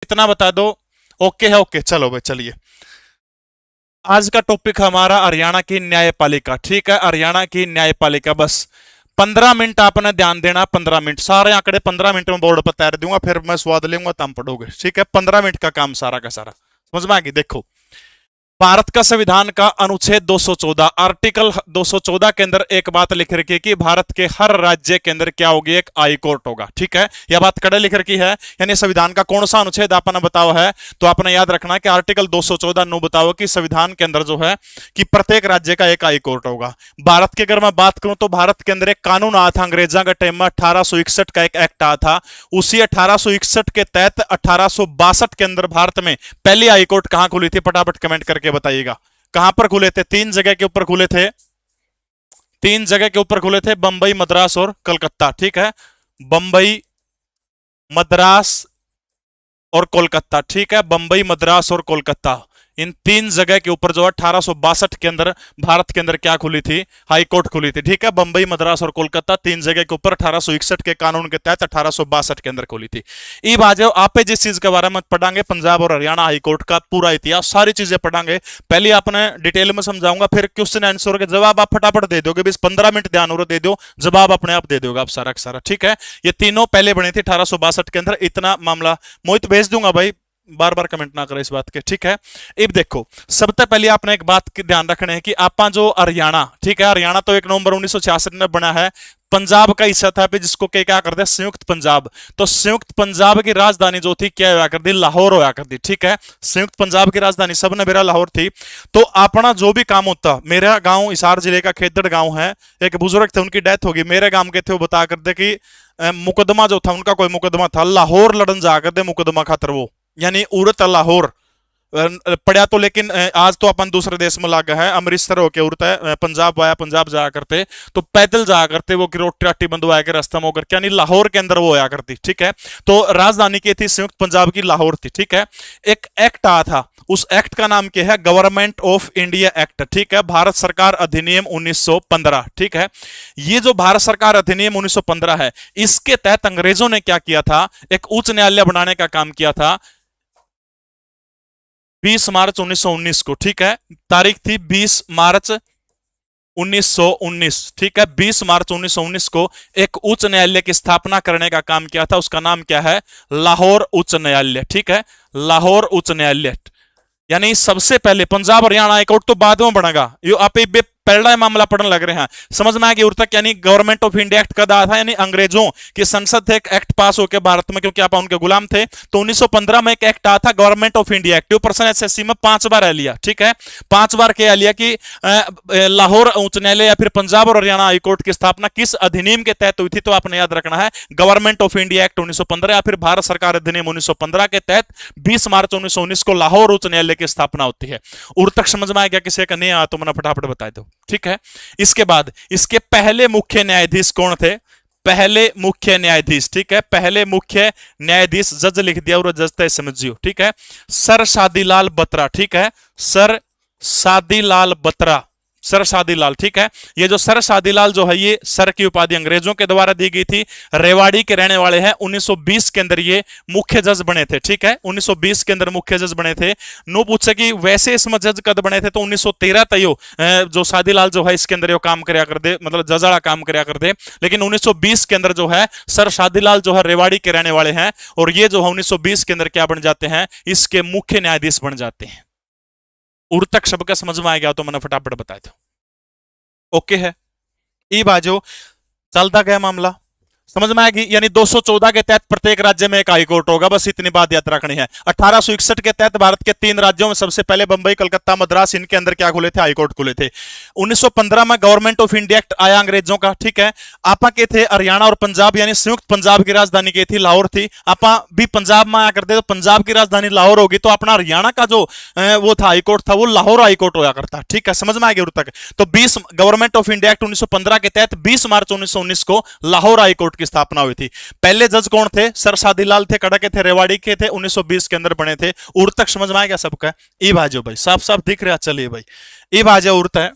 इतना बता दो। ओके है, ओके, चलो भाई चलिए। आज का टॉपिक हमारा हरियाणा की न्यायपालिका। ठीक है, हरियाणा की न्यायपालिका। बस 15 मिनट आपने ध्यान देना। 15 मिनट, सारे आंकड़े 15 मिनट में बोर्ड पर तैयार दूंगा, फिर मैं स्वाद लूंगा तब पढ़ोगे। ठीक है, 15 मिनट का काम सारा का सारा। समझ में आ गई? देखो, भारत का संविधान का अनुच्छेद 214 आर्टिकल 214 के अंदर एक बात लिख रखी है कि भारत के हर राज्य के अंदर क्या होगी, एक हाई कोर्ट होगा। ठीक है, यह बात कड़े लिख रखी है। यानी संविधान का कौन सा अनुच्छेद आपने बताओ है, तो आपने याद रखना कि आर्टिकल 214 नो बताओ कि संविधान के अंदर जो है कि प्रत्येक राज्य का एक हाई कोर्ट होगा। भारत की अगर मैं बात करूं तो भारत के अंदर एक कानून आया था अंग्रेजा के टाइम में, 1861 का एक एक्ट आया था। उसी 1861 के तहत 1862 के अंदर भारत में पहली हाईकोर्ट कहां खुली थी? फटाफट कमेंट करके बताइएगा। कहां पर खुले थे? तीन जगह के ऊपर खुले थे। तीन जगह के ऊपर खुले थे, बंबई, मद्रास और कलकत्ता। ठीक है, बंबई, मद्रास और कोलकाता। ठीक है, बंबई, मद्रास और कोलकाता, इन तीन जगह के ऊपर जो 1862 के अंदर भारत के अंदर क्या खुली थी? हाई कोर्ट खुली थी। ठीक है, बंबई, मद्रास और कोलकाता, तीन जगह के ऊपर 1861 के कानून के तहत 1862 के अंदर खुली थी। ये बात आप जिस चीज के बारे में पढ़ांगे, पंजाब और हरियाणा हाई कोर्ट का पूरा इतिहास, सारी चीजें पढ़ांगे। पहले आपने डिटेल में समझाऊंगा, फिर क्वेश्चन आंसर के जवाब आप फटाफट दे दोगे। बस 15 मिनट ध्यान और दे दो, जवाब अपने आप दे दोगे आप सारा का सारा। ठीक है, ये तीनों पहले बने थे 1862 के अंदर। इतना मामला मोहित भेज दूंगा भाई, बार बार कमेंट ना करें इस बात के। ठीक है, अब देखो, सबसे पहले आपने एक बात की ध्यान रखना है कि आपा जो हरियाणा, ठीक है, हरियाणा तो 1 नवंबर 1966 में बना है। पंजाब का हिस्सा था जिसको क्या कर दिया? संयुक्त पंजाब। तो संयुक्त पंजाब की राजधानी जो थी क्या हुआ कर दी? लाहौर हुआ कर दी। ठीक है, संयुक्त पंजाब की राजधानी सबने मेरा लाहौर थी। तो अपना जो भी काम होता, मेरा गांव हिसार जिले का खेदड़ गांव है, एक बुजुर्ग थे, उनकी डेथ होगी, मेरे गांव के थे, वो बता कर दे कि मुकदमा जो था उनका, कोई मुकदमा था, लाहौर लड़न जा कर दे मुकदमा खातर वो, यानी उड़त लाहौर पढ़ा तो, लेकिन आज तो अपन दूसरे देश में लागा है। अमृतसर होके उड़ता है, पंजाब आया, पंजाब जाया करते तो पैदल जाया करते वो, रोटी राटी बंधवाया के रास्ता में होकर, यानी लाहौर के अंदर वो आया करती। ठीक है, तो राजधानी की थी संयुक्त पंजाब की, लाहौर थी। ठीक है, एक एक्ट आया था, उस एक्ट का नाम क्या है? Government of India act. ठीक है, भारत सरकार अधिनियम 1915। ठीक है, ये जो भारत सरकार अधिनियम 1915 है, इसके तहत अंग्रेजों ने क्या किया था? एक उच्च न्यायालय बनाने का काम किया था 20 मार्च 1919 को। ठीक है, तारीख थी 20 मार्च 1919। ठीक है, 20 मार्च 1919 को एक उच्च न्यायालय की स्थापना करने का काम किया था। उसका नाम क्या है? लाहौर उच्च न्यायालय। ठीक है, लाहौर उच्च न्यायालय, यानी सबसे पहले पंजाब हरियाणा हाईकोर्ट तो बाद में बनेगा। यो आप पहला मामला पढ़ने लग रहे हैं, समझ में आ गया तक? यानी गवर्नमेंट ऑफ इंडिया एक्ट कद आया था, यानी अंग्रेजों की संसद से एक एक्ट पास होकर भारत में, क्योंकि आप उनके गुलाम थे, तो 1915 में एक एक्ट आया था government of India act. Person SSC में 5 बार आ लिया। ठीक है, 5 बार क्या लिया कि लाहौर उच्च न्यायालय या फिर पंजाब और हरियाणा हाईकोर्ट की स्थापना किस अधिनियम के तहत हुई थी? तो आपने याद रखना है गवर्नमेंट ऑफ इंडिया एक्ट 1915 या फिर भारत सरकार अधिनियम 1915 के तहत 20 मार्च 1919 को लाहौर उच्च न्यायालय की स्थापना होती है। उर तक समझ में आ गया? किसी का नहीं आया तो मैंने फटाफट बता दो। ठीक है, इसके बाद इसके पहले मुख्य न्यायाधीश कौन थे? पहले मुख्य न्यायाधीश। ठीक है, पहले मुख्य न्यायाधीश, जज लिख दिया और जज तय समझियो। ठीक है, सर शादीलाल बत्रा। ठीक है, सर शादीलाल बत्रा, सर शादीलाल। ठीक है, ये जो सर शादीलाल जो है, ये सर की उपाधि अंग्रेजों के द्वारा दी गई थी। रेवाड़ी के रहने वाले हैं। 1920 के अंदर ये मुख्य जज बने थे। ठीक है, 1920 के अंदर मुख्य जज बने थे। नो पूछे कि वैसे इसमें जज कद बने थे, तो 1913 तक जो शादीलाल जो है इसके अंदर काम कराया कर दे, मतलब जज वाला काम कराया कर दे। लेकिन 1920 के अंदर जो है सर शादीलाल जो है रेवाड़ी के रहने वाले हैं, और ये जो है 1920 के अंदर क्या बन जाते हैं? इसके मुख्य न्यायाधीश बन जाते हैं। उर तक सबका समझ में आ गया तो मैंने फटाफट बताया था। ओके है, ई बाजो चलता गया मामला, समझ में आएगी? यानी 214 के तहत प्रत्येक राज्य में एक हाईकोर्ट होगा। बस इतनी बात याद रखनी है। 1861 के तहत भारत के 3 राज्यों में सबसे पहले बंबई, कलकत्ता, मद्रास, इनके अंदर क्या खुले थे? हाईकोर्ट खुले थे। 1915 में गवर्नमेंट ऑफ इंडिया एक्ट आया अंग्रेजों का। ठीक है, आपा के थे हरियाणा और पंजाब, यानी संयुक्त पंजाब की राजधानी की थी लाहौर थी। आपा भी पंजाब में आया करते, तो पंजाब की राजधानी लाहौर होगी, तो अपना हरियाणा का जो वो था हाईकोर्ट था, वो लाहौर हाईकोर्ट होया करता। ठीक है, समझ में आ गया तक? तो 20 गवर्नमेंट ऑफ इंडिया एक्ट 1915 के तहत 20 मार्च 1919 को लाहौर हाईकोर्ट की स्थापना हुई थी। पहले जज कौन थे? सर शादीलाल थे, कड़ा के थे, रेवाड़ी के थे, 1920 के अंदर बने थे। उर तक समझ में आएगा सबका? ई बाजो भाई, साफ साफ दिख रहा? चलिए भाई, ई बाजो उड़ता है।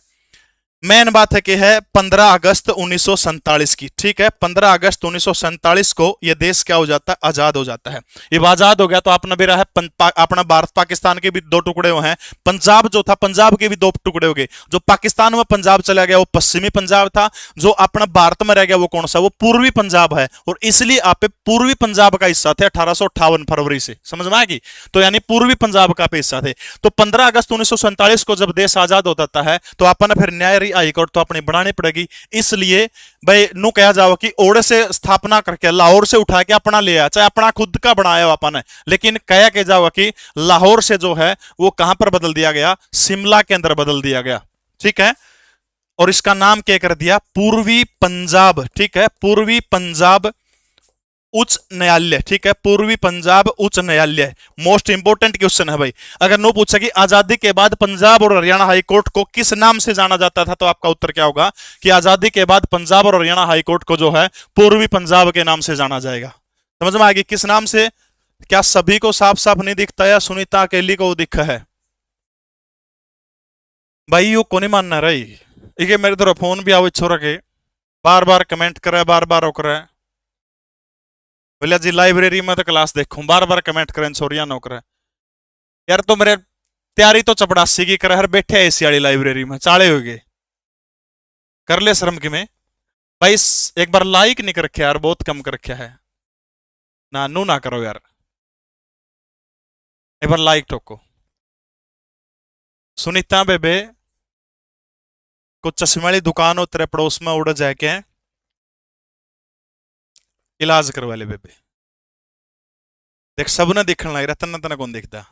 मेन बात है कि है 15 अगस्त 1947 की, ठीक है। 15 अगस्त 1947 को यह देश क्या हो जाता है, आजाद हो जाता है। ये आजाद हो गया तो अपना भी रहा है अपना भारत पाकिस्तान के भी दो टुकड़े हुए हैं। पंजाब जो था, पंजाब के भी दो टुकड़े हो गए। जो पाकिस्तान में पंजाब चला गया वो पश्चिमी पंजाब था, जो अपना भारत में रह गया वो कौन सा, वो पूर्वी पंजाब है। और इसलिए आप पूर्वी पंजाब का हिस्सा थे 1858 फरवरी से, समझ में आएगी। तो यानी पूर्वी पंजाब का हिस्सा थे। तो 15 अगस्त 1947 को जब देश आजाद हो जाता है तो अपन फिर न्याय हाईकोर्ट तो अपनी बनानी पड़ेगी। इसलिए भाई नु कहा जाओ कि ओड़े से स्थापना करके लाहौर से उठा के अपना ले आया, चाहे अपना खुद का बनाया अपन है, लेकिन कहा के जाओ कि लाहौर से जो है वो कहां पर बदल दिया गया, शिमला के अंदर बदल दिया गया, ठीक है। और इसका नाम क्या कर दिया, पूर्वी पंजाब, ठीक है। पूर्वी पंजाब उच्च न्यायालय, ठीक है। पूर्वी पंजाब उच्च न्यायालय मोस्ट इंपोर्टेंट क्वेश्चन है भाई। अगर नो पूछा कि आजादी के बाद पंजाब और हरियाणा हाईकोर्ट को किस नाम से जाना जाता था, तो आपका उत्तर क्या होगा कि आजादी के बाद पंजाब और हरियाणा हाईकोर्ट को जो है पूर्वी पंजाब के नाम से जाना जाएगा। समझ में आएगी किस नाम से। क्या सभी को साफ साफ नहीं दिखता या सुनीता अकेली को दिखा है भाई? यू को नहीं मानना रही, ये मेरे तरफ फोन भी आओ छोरा के बार बार कमेंट करे, बार बार रोक रहा है। बोलिया जी लाइब्रेरी में तो क्लास देखूं, बार बार कमेंट करें छोरिया नौकर यार। तो मेरे तैयारी तो चपड़ासी की करे, हर बैठे एसी वाली लाइब्रेरी में चाले हो गए, कर ले शर्म की में भाई। एक बार लाइक नहीं कर रखा यार, बहुत कम कर रखा है ना, नू ना करो यार, एक बार लाइक ठोको। सुनीता बेबे कुछ चश्मे वाली दुकान हो तेरे पड़ोस में, उड़ जाके इलाज करवा ले बेबे। देख सब ने दिखने लग रहा, तना तना कौन देखता।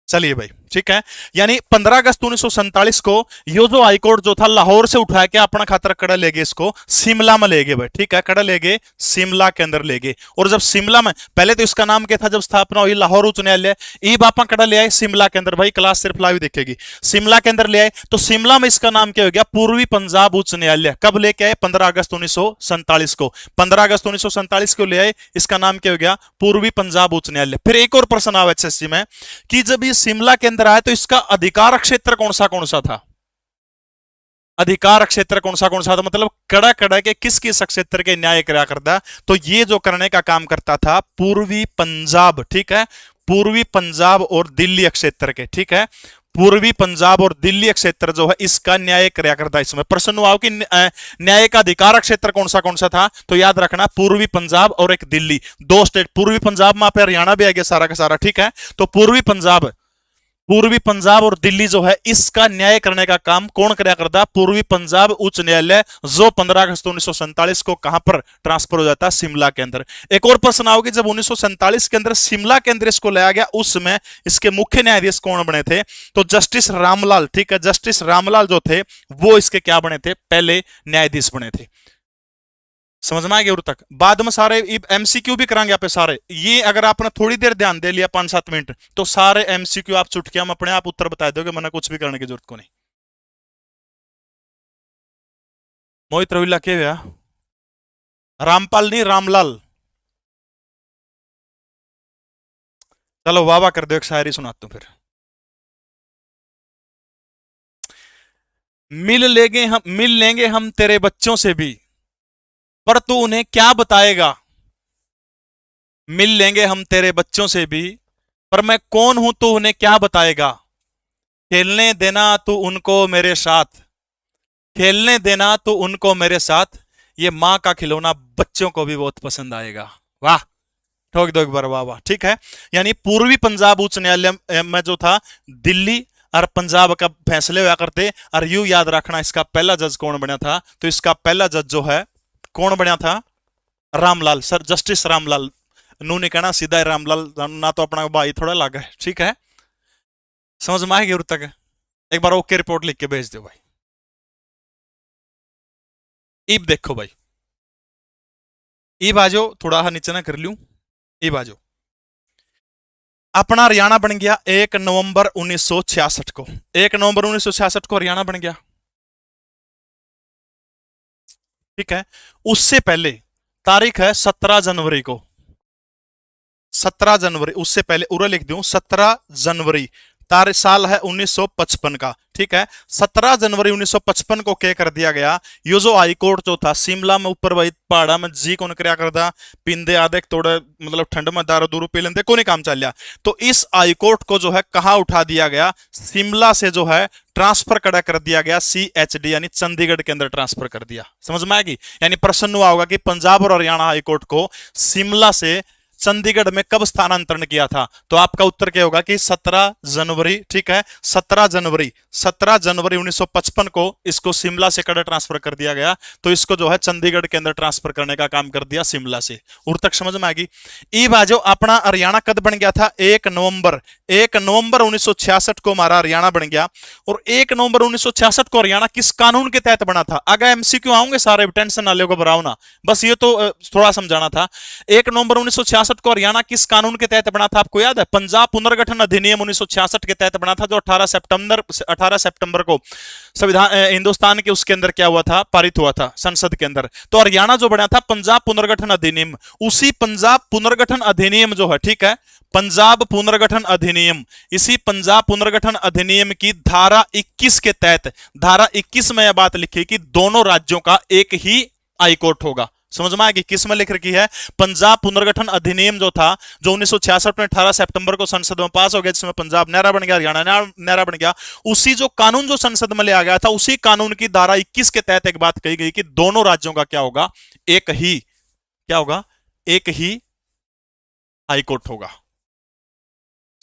चलिए भाई, ठीक है। यानी 15 अगस्त 1947 को यो जो हाईकोर्ट जो था लाहौर से उठा के अपना खातर कड़ा ले गए, इसको शिमला में ले गए भाई, ठीक है। कड़ा ले गए शिमला के अंदर ले गए। और जब शिमला में, पहले तो इसका नाम क्या था जब स्थापना हुई, लाहौर उच्च न्यायालय, ई बापा कड़ा ले आए शिमला के अंदर। भाई क्लास सिर्फ लाइव देखेगी, शिमला के अंदर ले आए तो शिमला में इसका नाम क्या हो गया, पूर्वी पंजाब उच्च न्यायालय। कब लेके आए, 15 अगस्त 1947 को। 15 अगस्त 1947 को ले आए, इसका नाम क्या हो गया, पूर्वी पंजाब उच्च न्यायालय। फिर एक और प्रश्न आया एचएससी में कि जब ये शिमला के अंदर आया तो इसका अधिकार क्षेत्र कौन सा था, अधिकार क्षेत्र कौन सा था, मतलब कड़ा कड़ा के किस किस क्षेत्र के न्याय करा करता। तो ये जो करने का काम करता था पूर्वी पंजाब, ठीक है। पूर्वी पंजाब और दिल्ली क्षेत्र के, ठीक है। पूर्वी पंजाब और दिल्ली क्षेत्र जो है इसका न्याय कराया करता। इसमें प्रश्न हुआ कि न्याय का अधिकार क्षेत्र कौन सा था, तो याद रखना पूर्वी पंजाब और एक दिल्ली, दो स्टेट। पूर्वी पंजाब में पे हरियाणा भी आ गया सारा का सारा, ठीक है। तो पूर्वी पंजाब और दिल्ली जो है इसका न्याय करने का काम कौन कराया करता, पूर्वी पंजाब उच्च न्यायालय, जो 15 अगस्त 1947 को कहां पर ट्रांसफर हो जाता है, शिमला के अंदर। एक और प्रश्न आओगे, जब 1947 के अंदर शिमला के अंदर इसको लाया गया उस समय इसके मुख्य न्यायाधीश कौन बने थे, तो जस्टिस रामलाल, ठीक है। जस्टिस रामलाल जो थे वो इसके क्या बने थे, पहले न्यायाधीश बने थे। समझ में आ गया? तक बाद में सारे एमसीक्यू भी कराएंगे आप सारे। ये अगर आपने थोड़ी देर ध्यान दे लिया 5-7 मिनट तो सारे एमसीक्यू आप चुटकियां में अपने आप उत्तर बता दोगे, मैंने कुछ भी करने की जरूरत को नहीं। मोहित रविला के भैया, रामपाल नहीं रामलाल। चलो वाह वाह कर दो, एक शायरी सुनाता हूं फिर। मिल लेंगे हम तेरे बच्चों से भी, पर तू उन्हें क्या बताएगा। मिल लेंगे हम तेरे बच्चों से भी, पर मैं कौन हूं तो उन्हें क्या बताएगा। खेलने देना तू उनको मेरे साथ, खेलने देना तू उनको मेरे साथ, ये मां का खिलौना बच्चों को भी बहुत पसंद आएगा। वाह, ठोक दो एक बार वाह वाह, ठीक है। यानी पूर्वी पंजाब उच्च न्यायालय में जो था दिल्ली और पंजाब का फैसले हुआ करते। और यू याद रखना इसका पहला जज कौन बना था, तो इसका पहला जज जो है कौन बना था, रामलाल सर, जस्टिस रामलाल। नू ने कहना सीधा रामलाल, ना तो अपना भाई थोड़ा लगा है, ठीक है। समझ में आएगी तक, एक बार ओके रिपोर्ट लिख के भेज दो भाई। ईब देखो भाई, ईब आजो, थोड़ा हा नीचे ना कर लूं, ईब आजो। अपना हरियाणा बन गया 1 नवंबर 1966 को, 1 नवंबर 1966 को हरियाणा बन गया, ठीक है। उससे पहले तारीख है 17 जनवरी को, 17 जनवरी, उससे पहले उरा लिख दूं 17 जनवरी तारीख साल है 1955 का, ठीक है। 17 जनवरी 1955 को क्या कर दिया गया, ये जो हाई कोर्ट जो था शिमला में ऊपर वही पहाड़ा में जी कौन क्या करता, पिंदे आदे थोड़े मतलब ठंड में दारू दूरू पी लेते, कोई काम चल लिया। तो इस हाई कोर्ट को जो है कहां उठा दिया गया, शिमला से जो है ट्रांसफर कड़ा कर दिया गया CHD यानी चंडीगढ़ के अंदर ट्रांसफर कर दिया। समझ में आएगी, यानी प्रश्न हुआ होगा कि पंजाब और हरियाणा हाईकोर्ट को शिमला से चंडीगढ़ में कब स्थानांतरण किया था, तो आपका उत्तर क्या होगा कि 17 जनवरी, ठीक है। 17 जनवरी 1955 को इसको शिमला से कड़ा ट्रांसफर कर दिया गया, तो इसको जो है चंडीगढ़ के अंदर ट्रांसफर करने का काम कर दिया शिमला से। उर तक समझ में आएगी। ई बाजो अपना हरियाणा कद बन गया था 1 नवंबर 1966 को हमारा हरियाणा बन गया। और 1 नवंबर 1966 को हरियाणा किस कानून के तहत बना था, आगे MCQ आऊंगे सारे, टेंशन ना लेगा, घबराओ ना, बस ये तो थोड़ा समझाना था। 1 नवंबर 1966 को हरियाणा किस कानून के तहत बना था, आपको याद है, पंजाब पुनर्गठन अधिनियम 1966 के तहत बना था, जो 18 सितंबर को संविधान हिंदुस्तान के उसके अंदर क्या हुआ था, पारित हुआ था संसद के अंदर। तो हरियाणा जो बना था पंजाब पुनर्गठन अधिनियम, उसी पंजाब पुनर्गठन अधिनियम जो है, ठीक है, पंजाब पुनर्गठन अधिनियम, इसी पंजाब पुनर्गठन अधिनियम की धारा 21 के तहत, धारा 21 में यह बात लिखी कि दोनों राज्यों का एक ही हाईकोर्ट होगा। समझ में आएगी, किस में लिख रखी है, पंजाब पुनर्गठन अधिनियम जो था, जो 1966 में 18 सितंबर को संसद में पास हो गया, जिसमें पंजाब नहरा बन गया, हरियाणा नहरा बन गया, उसी जो कानून जो संसद में ले आ गया था, उसी कानून की धारा 21 के तहत एक बात कही गई कि दोनों राज्यों का क्या होगा, एक ही, क्या होगा, एक ही हाईकोर्ट होगा।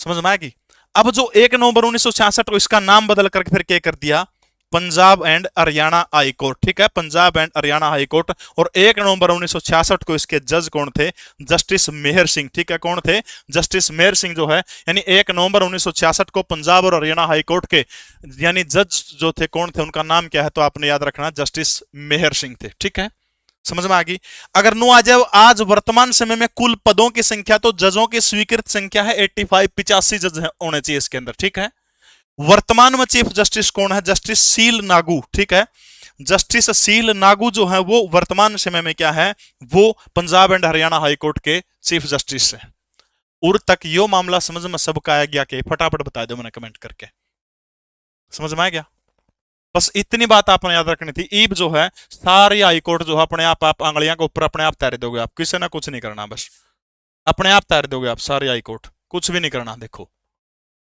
समझ में आएगी। अब जो 1 नवंबर 1966 को इसका नाम बदल करके फिर क्या कर दिया, Punjab and Haryana high court, ठीक है, Punjab and Haryana high court. और 1 नवंबर 1966 को इसके जज कौन थे, जस्टिस मेहर सिंह, ठीक है, कौन थे, जस्टिस मेहर सिंह जो है, यानी 1 नवंबर 1966 को पंजाब और हरियाणा हाई कोर्ट के यानी जज जो थे कौन थे, उनका नाम क्या है, तो आपने याद रखना जस्टिस मेहर सिंह थे, ठीक है। समझ में आ गई। अगर नो आ जाए आज वर्तमान समय में कुल पदों की संख्या, तो जजों की स्वीकृत संख्या है 85, 85 जज होने चाहिए इसके अंदर, ठीक है। वर्तमान में चीफ जस्टिस कौन है, जस्टिस सील नागू, ठीक है, जस्टिस सील नागू जो है वो वर्तमान समय में क्या है, वो पंजाब एंड हरियाणा हाईकोर्ट के चीफ जस्टिस है। उर तक यो मामला समझ में सबका आया गया कि फटाफट बता दो मैंने कमेंट करके, समझ में आ गया। बस इतनी बात आपने याद रखनी थी। ईब जो है सारी हाईकोर्ट जो है अपने आप आंगलियां के ऊपर अपने आप तैर दोगे आप, किसी ने कुछ नहीं करना, बस अपने आप तैर दोगे आप सारी हाईकोर्ट, कुछ भी नहीं करना, देखो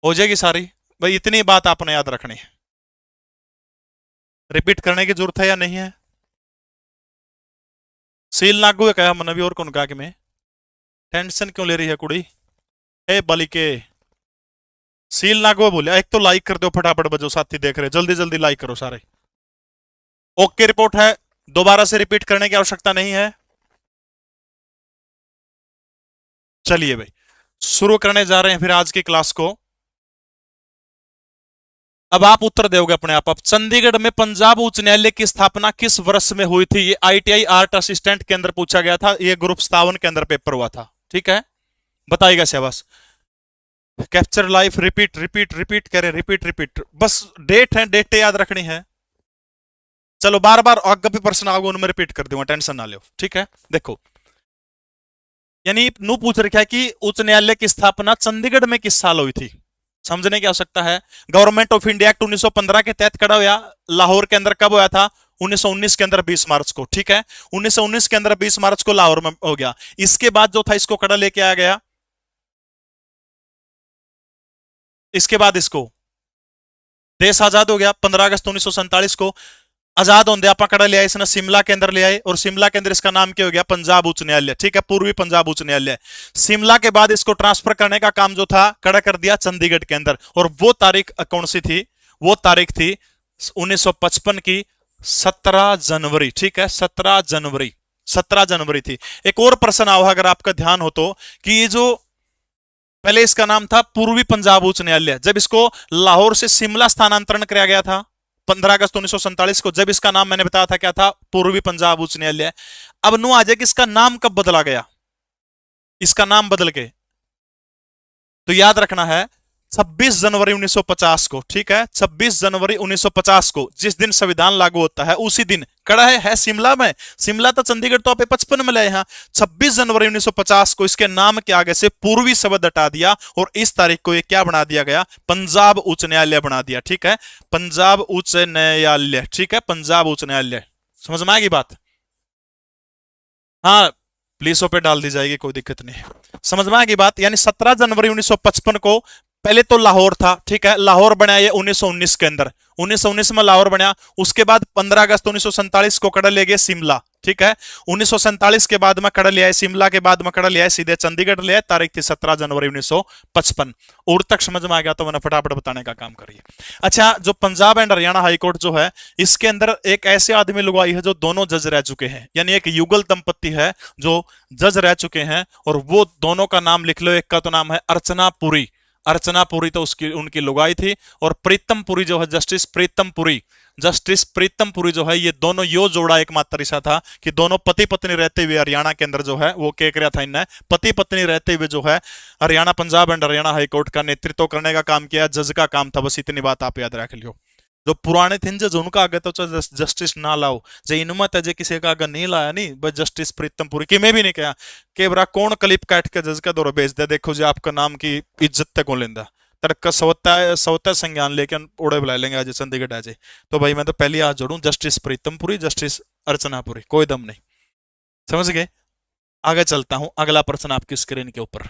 हो जाएगी सारी। भाई इतनी बात आपने याद रखनी है, रिपीट करने की जरूरत है या नहीं है। सील लागू है क्या मन भी, और कौन कहा कि मैं, टेंशन क्यों ले रही है कुड़ी, ए बली के सील लागू बोले। एक तो लाइक कर दो फटाफट, बजो साथी देख रहे, जल्दी जल्दी लाइक करो सारे। ओके रिपोर्ट है, दोबारा से रिपीट करने की आवश्यकता नहीं है। चलिए भाई शुरू करने जा रहे हैं फिर आज की क्लास को। अब आप उत्तर दोगे अपने आप। अब चंडीगढ़ में पंजाब उच्च न्यायालय की स्थापना किस वर्ष में हुई थी, ये ITI आर्ट असिस्टेंट के अंदर पूछा गया था, ये ग्रुप 57 के अंदर पेपर हुआ था, ठीक है, बताइएगा शाबाश। Capture life, repeat repeat repeat करें, रिपीट रिपीट, बस डेट है, डेट याद रखनी है। चलो बार बार आगे भी प्रश्न आओगे उनमें रिपीट कर दूंगा, टेंशन ना लो, ठीक है। देखो यानी नू पूछ रखा है कि उच्च न्यायालय की स्थापना चंडीगढ़ में किस साल हुई थी, समझने की आवश्यकता है। गवर्नमेंट ऑफ इंडिया एक्ट 1915 के तहत खड़ा हुआ, लाहौर के अंदर कब हुआ था, 1919 के अंदर 20 मार्च को, ठीक है, 1919 के अंदर 20 मार्च को लाहौर में हो गया। इसके बाद जो था इसको कड़ा लेके आया गया, इसके बाद इसको देश आजाद हो गया 15 अगस्त 1947 को। आजाद होंगे आप कड़ा ले आए, इसने शिमला के अंदर ले आए, और शिमला के अंदर इसका नाम क्या हो गया, पंजाब उच्च न्यायालय, ठीक है, पूर्वी पंजाब उच्च न्यायालय। शिमला के बाद इसको ट्रांसफर करने का काम जो था कड़ा कर दिया चंडीगढ़ के अंदर, और वो तारीख कौन सी थी, वो तारीख थी 1955 की 17 जनवरी, ठीक है, 17 जनवरी, 17 जनवरी थी। एक और प्रश्न आओ अगर आपका ध्यान हो तो, कि ये जो पहले इसका नाम था पूर्वी पंजाब उच्च न्यायालय, जब इसको लाहौर से शिमला स्थानांतरण किया गया था 15 अगस्त 1947 को, जब इसका नाम मैंने बताया था क्या था, पूर्वी पंजाब उच्च न्यायालय। अब नो आ जाए कि इसका नाम कब बदला गया, इसका नाम बदल के, तो याद रखना है 26 जनवरी 1950 को, ठीक है, 26 जनवरी 1950 को जिस दिन संविधान लागू होता है उसी दिन कड़ा है शिमला में। शिमला तो चंडीगढ़ तो आप 55 में ले यहाँ। 26 जनवरी 1950 को इसके नाम के आगे से पूर्वी शब्द हटा दिया और इस तारीख को ये क्या बना दिया गया, पंजाब उच्च न्यायालय बना दिया, ठीक है, पंजाब उच्च न्यायालय, ठीक है, पंजाब उच्च न्यायालय। समझ में आएगी बात? हाँ, पुलिसों पे डाल दी जाएगी, कोई दिक्कत नहीं। समझ में आएगी बात? यानी 17 जनवरी 1955 को पहले तो लाहौर था, ठीक है, लाहौर बना ये 1919 के अंदर, 1919 में लाहौर बना। उसके बाद 15 अगस्त 1947 को कड़ा ले गए शिमला, ठीक है, 1947 के बाद में कड़ा ले आए शिमला, के बाद में कड़ा ले आए सीधे चंडीगढ़ ले आए। तारीख थी 17 जनवरी 1955। और तक समझ में आ गया तो मैंने फटाफट बताने का काम करिए। अच्छा, जो पंजाब एंड हरियाणा हाईकोर्ट जो है, इसके अंदर एक ऐसे आदमी लुगाई है जो दोनों जज रह चुके हैं, यानी एक युगल दंपत्ति है जो जज रह चुके हैं, और वो दोनों का नाम लिख लो। एक का तो नाम है अर्चना पुरी, अर्चना पुरी तो उसकी उनकी लुगाई थी, और प्रीतम पुरी जो है, जस्टिस प्रीतम पुरी, जस्टिस प्रीतम पुरी जो है, ये दोनों यो जोड़ा एकमात्र ऐसा था कि दोनों पति पत्नी रहते हुए हरियाणा के अंदर जो है वो क्या किया था इनने, पति पत्नी रहते हुए जो है हरियाणा, पंजाब एंड हरियाणा हाईकोर्ट का नेतृत्व करने का काम किया। जज का काम था, बस इतनी बात आप याद रख लियो। जो पुराने थे जज, उनका आगे तो जस्टिस ना लाओ, जे इनमत है जे किसी का आगे नहीं लाया नहीं, बस जस्टिस प्रीतम पुरी कि मैं भी नहीं कहा कि बरा कौन क्लिप काट के जज का दौरा भेज दे, देखो जी आपका नाम की इज्जत तक को लेंदा तड़का सवता संज्ञान लेके उड़े बुला लेंगे आज चंडीगढ़ आज। तो भाई मैं तो पहली हाथ जोड़ू, जस्टिस प्रीतम पुरी, जस्टिस अर्चना पुरी, कोई दम नहीं। समझ गए? आगे चलता हूं, अगला प्रश्न आपकी स्क्रीन के ऊपर।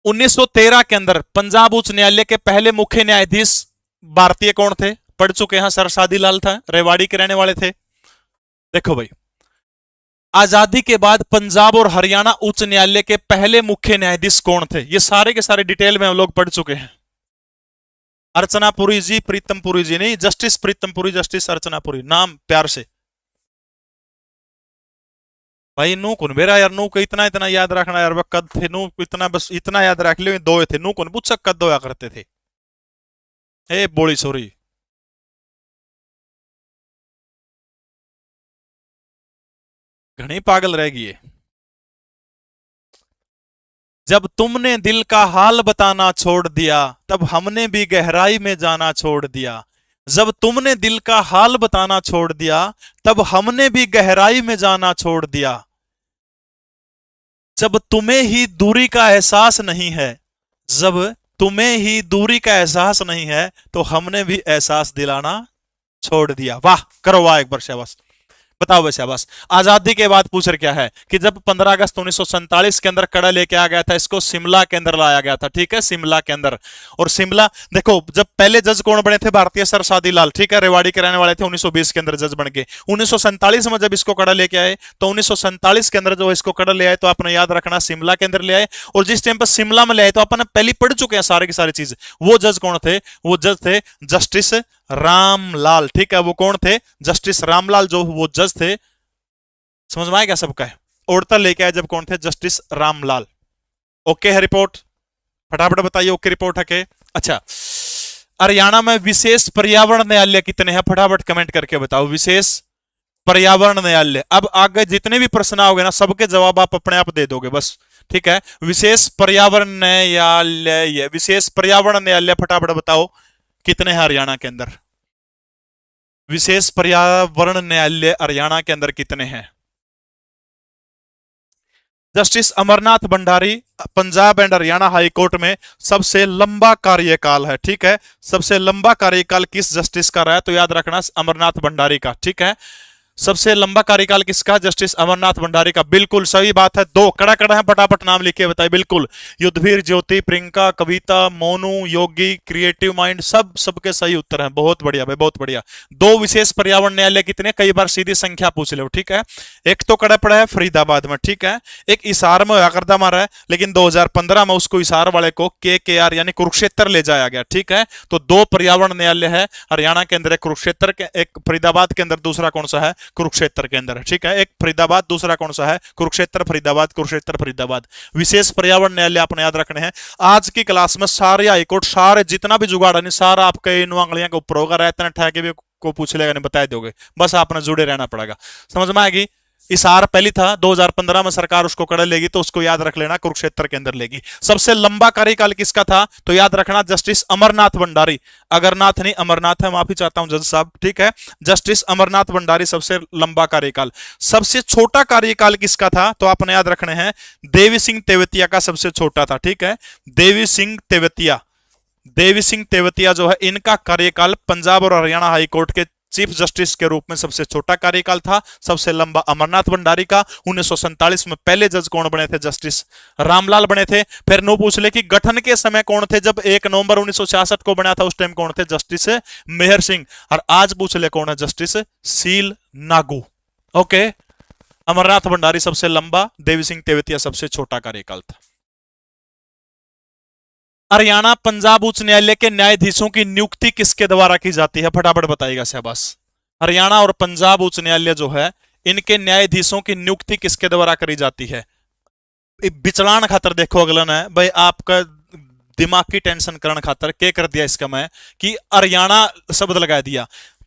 1913 के अंदर पंजाब उच्च न्यायालय के पहले मुख्य न्यायाधीश भारतीय कौन थे? पढ़ चुके हैं सर, शादी लाल था, रेवाड़ी के रहने वाले थे। देखो भाई, आजादी के बाद पंजाब और हरियाणा उच्च न्यायालय के पहले मुख्य न्यायाधीश कौन थे? ये सारे के सारे डिटेल में हम लोग पढ़ चुके हैं। अर्चना पुरी जी, प्रीतम पुरी जी नहीं, जस्टिस प्रीतम पुरी, जस्टिस अर्चना पुरी, नाम प्यार से। भाई नू कौन बेरा यार, नू को इतना इतना याद रखना यार, वह कद थे नू इतना, बस इतना याद रख लियो, दो थे नू कौन पूछ कद दोया करते थे। ए बोली सॉरी, घनी पागल रह गई। जब तुमने दिल का हाल बताना छोड़ दिया, तब हमने भी गहराई में जाना छोड़ दिया। जब तुमने दिल का हाल बताना छोड़ दिया, तब हमने भी गहराई में जाना छोड़ दिया। जब तुम्हें ही दूरी का एहसास नहीं है, जब तुम्हें ही दूरी का एहसास नहीं है, तो हमने भी एहसास दिलाना छोड़ दिया। वाह, करो वाह एक बार, शाबाश। बताओ वैसे शाबाश। आजादी के बाद पूछ रहे क्या है कि जब 15 अगस्त 1947 के अंदर कड़ा लेके आ गया था, इसको शिमला के अंदर लाया गया था, ठीक है, शिमला के अंदर। और शिमला देखो, जब पहले जज कौन बने थे? भारतीय सर शादी लाल, ठीक है, रेवाड़ी के रहने वाले थे, 1920 के अंदर जज बन गए। 1947 में जब इसको कड़ा लेके आए, तो 1947 के अंदर जो इसको कड़ा ले आए, तो आपने याद रखना शिमला के अंदर ले आए। और जिस टाइम पर शिमला में ले आए, तो अपन पहले पढ़ चुके हैं सारे की सारी चीज। वो जज कौन थे? वो जज थे जस्टिस रामलाल, ठीक है, वो कौन थे? जस्टिस रामलाल, जो वो जज थे। समझ में आएगा सबका? है उड़ता लेके आए जब कौन थे? जस्टिस रामलाल। ओके है रिपोर्ट? फटाफट बताइए, ओके रिपोर्ट है के? अच्छा, हरियाणा में विशेष पर्यावरण न्यायालय कितने हैं? फटाफट कमेंट करके बताओ, विशेष पर्यावरण न्यायालय। अब आगे जितने भी प्रश्न आओगे ना, सबके जवाब आप अपने आप दे दोगे बस, ठीक है। विशेष पर्यावरण न्यायालय, विशेष पर्यावरण न्यायालय फटाफट बताओ कितने हैं हरियाणा के अंदर? विशेष पर्यावरण न्यायालय हरियाणा के अंदर कितने हैं? Justice Amarnath Bhandari Punjab and Haryana high court में सबसे लंबा कार्यकाल है, ठीक है। सबसे लंबा कार्यकाल किस जस्टिस का रहा है? तो याद रखना अमरनाथ भंडारी का, ठीक है। सबसे लंबा कार्यकाल किसका? जस्टिस अमरनाथ भंडारी का। बिल्कुल सही बात है। दो कड़ा कड़ा है, फटाफट नाम लिख के बताइए। बिल्कुल, युद्धवीर, ज्योति, प्रियंका, कविता, मोनू, योगी, क्रिएटिव माइंड, सब सबके सही उत्तर हैं। बहुत बढ़िया भाई, बहुत बढ़िया। दो विशेष पर्यावरण न्यायालय कितने? कई बार सीधी संख्या पूछ लो, ठीक है। एक तो कड़ा पड़ा है फरीदाबाद में, ठीक है। एक हिसार में होया करता मारा है, लेकिन 2015 में उसको हिसार वाले को KKR यानी कुरुक्षेत्र ले जाया गया, ठीक है। तो दो पर्यावरण न्यायालय है हरियाणा के अंदर, एक कुरुक्षेत्र के, एक फरीदाबाद के अंदर, दूसरा कौन सा है? कुरुक्षेत्र के अंदर, ठीक है। एक फरीदाबाद, दूसरा कौन सा है? कुरुक्षेत्र, फरीदाबाद, कुरुक्षेत्र, फरीदाबाद। विशेष पर्यावरण न्यायालय आपने याद रखने हैं। आज की क्लास में सारे हाईकोर्ट, सारे जितना भी जुगाड़ है नहीं, सारा आपके इन आंगलियों के ऊपर होगा। रहते ठहके भी को पूछ लेगा, नहीं बता दोगे, बस आपने जुड़े रहना पड़ेगा। समझ में आएगी? इसार पहली था, 2015 में सरकार उसको कड़े लेगी, तो उसको याद रख लेना, कुरुक्षेत्र के अंदर लेगी। सबसे लंबा कार्यकाल किसका था, तो याद रखना जस्टिस अमरनाथ भंडारी, अगरनाथ नहीं अमरनाथ है, माफी चाहता हूं जज साहब, ठीक है, जस्टिस अमरनाथ भंडारी सबसे लंबा कार्यकाल। सबसे छोटा कार्यकाल किसका था, तो आपने याद रखने हैं देवी सिंह तेवतिया का सबसे छोटा था, ठीक है, देवी सिंह तेवतिया, देवी सिंह तेवतिया जो है, इनका कार्यकाल पंजाब और हरियाणा हाईकोर्ट के चीफ जस्टिस के रूप में सबसे छोटा कार्यकाल था। सबसे लंबा अमरनाथ भंडारी का, 1947 में पहले जज कौन बने थे, जस्टिस रामलाल बने थे। फिर नो पूछ ले कि गठन के समय कौन थे, जब 1 नवंबर 1966 को बना था, उस टाइम कौन थे, जस्टिस मेहर सिंह। और आज पूछ ले कौन है, जस्टिस सील नागू। ओके, अमरनाथ भंडारी सबसे लंबा, देवी सिंह तेवतिया सबसे छोटा कार्यकाल था। हरियाणा पंजाब उच्च न्यायालय के न्यायाधीशों की नियुक्ति किसके द्वारा की जाती है, फटाफट बताइएगा शहबाज। हरियाणा और पंजाब उच्च न्यायालय जो है, इनके न्यायाधीशों की नियुक्ति किसके द्वारा करी जाती है। विचलान खातर देखो अगला है भाई, आपका दिमाग की टेंशन करने खातर क्या कर दिया इसका मैं, कि हरियाणा शब्द लगा दिया।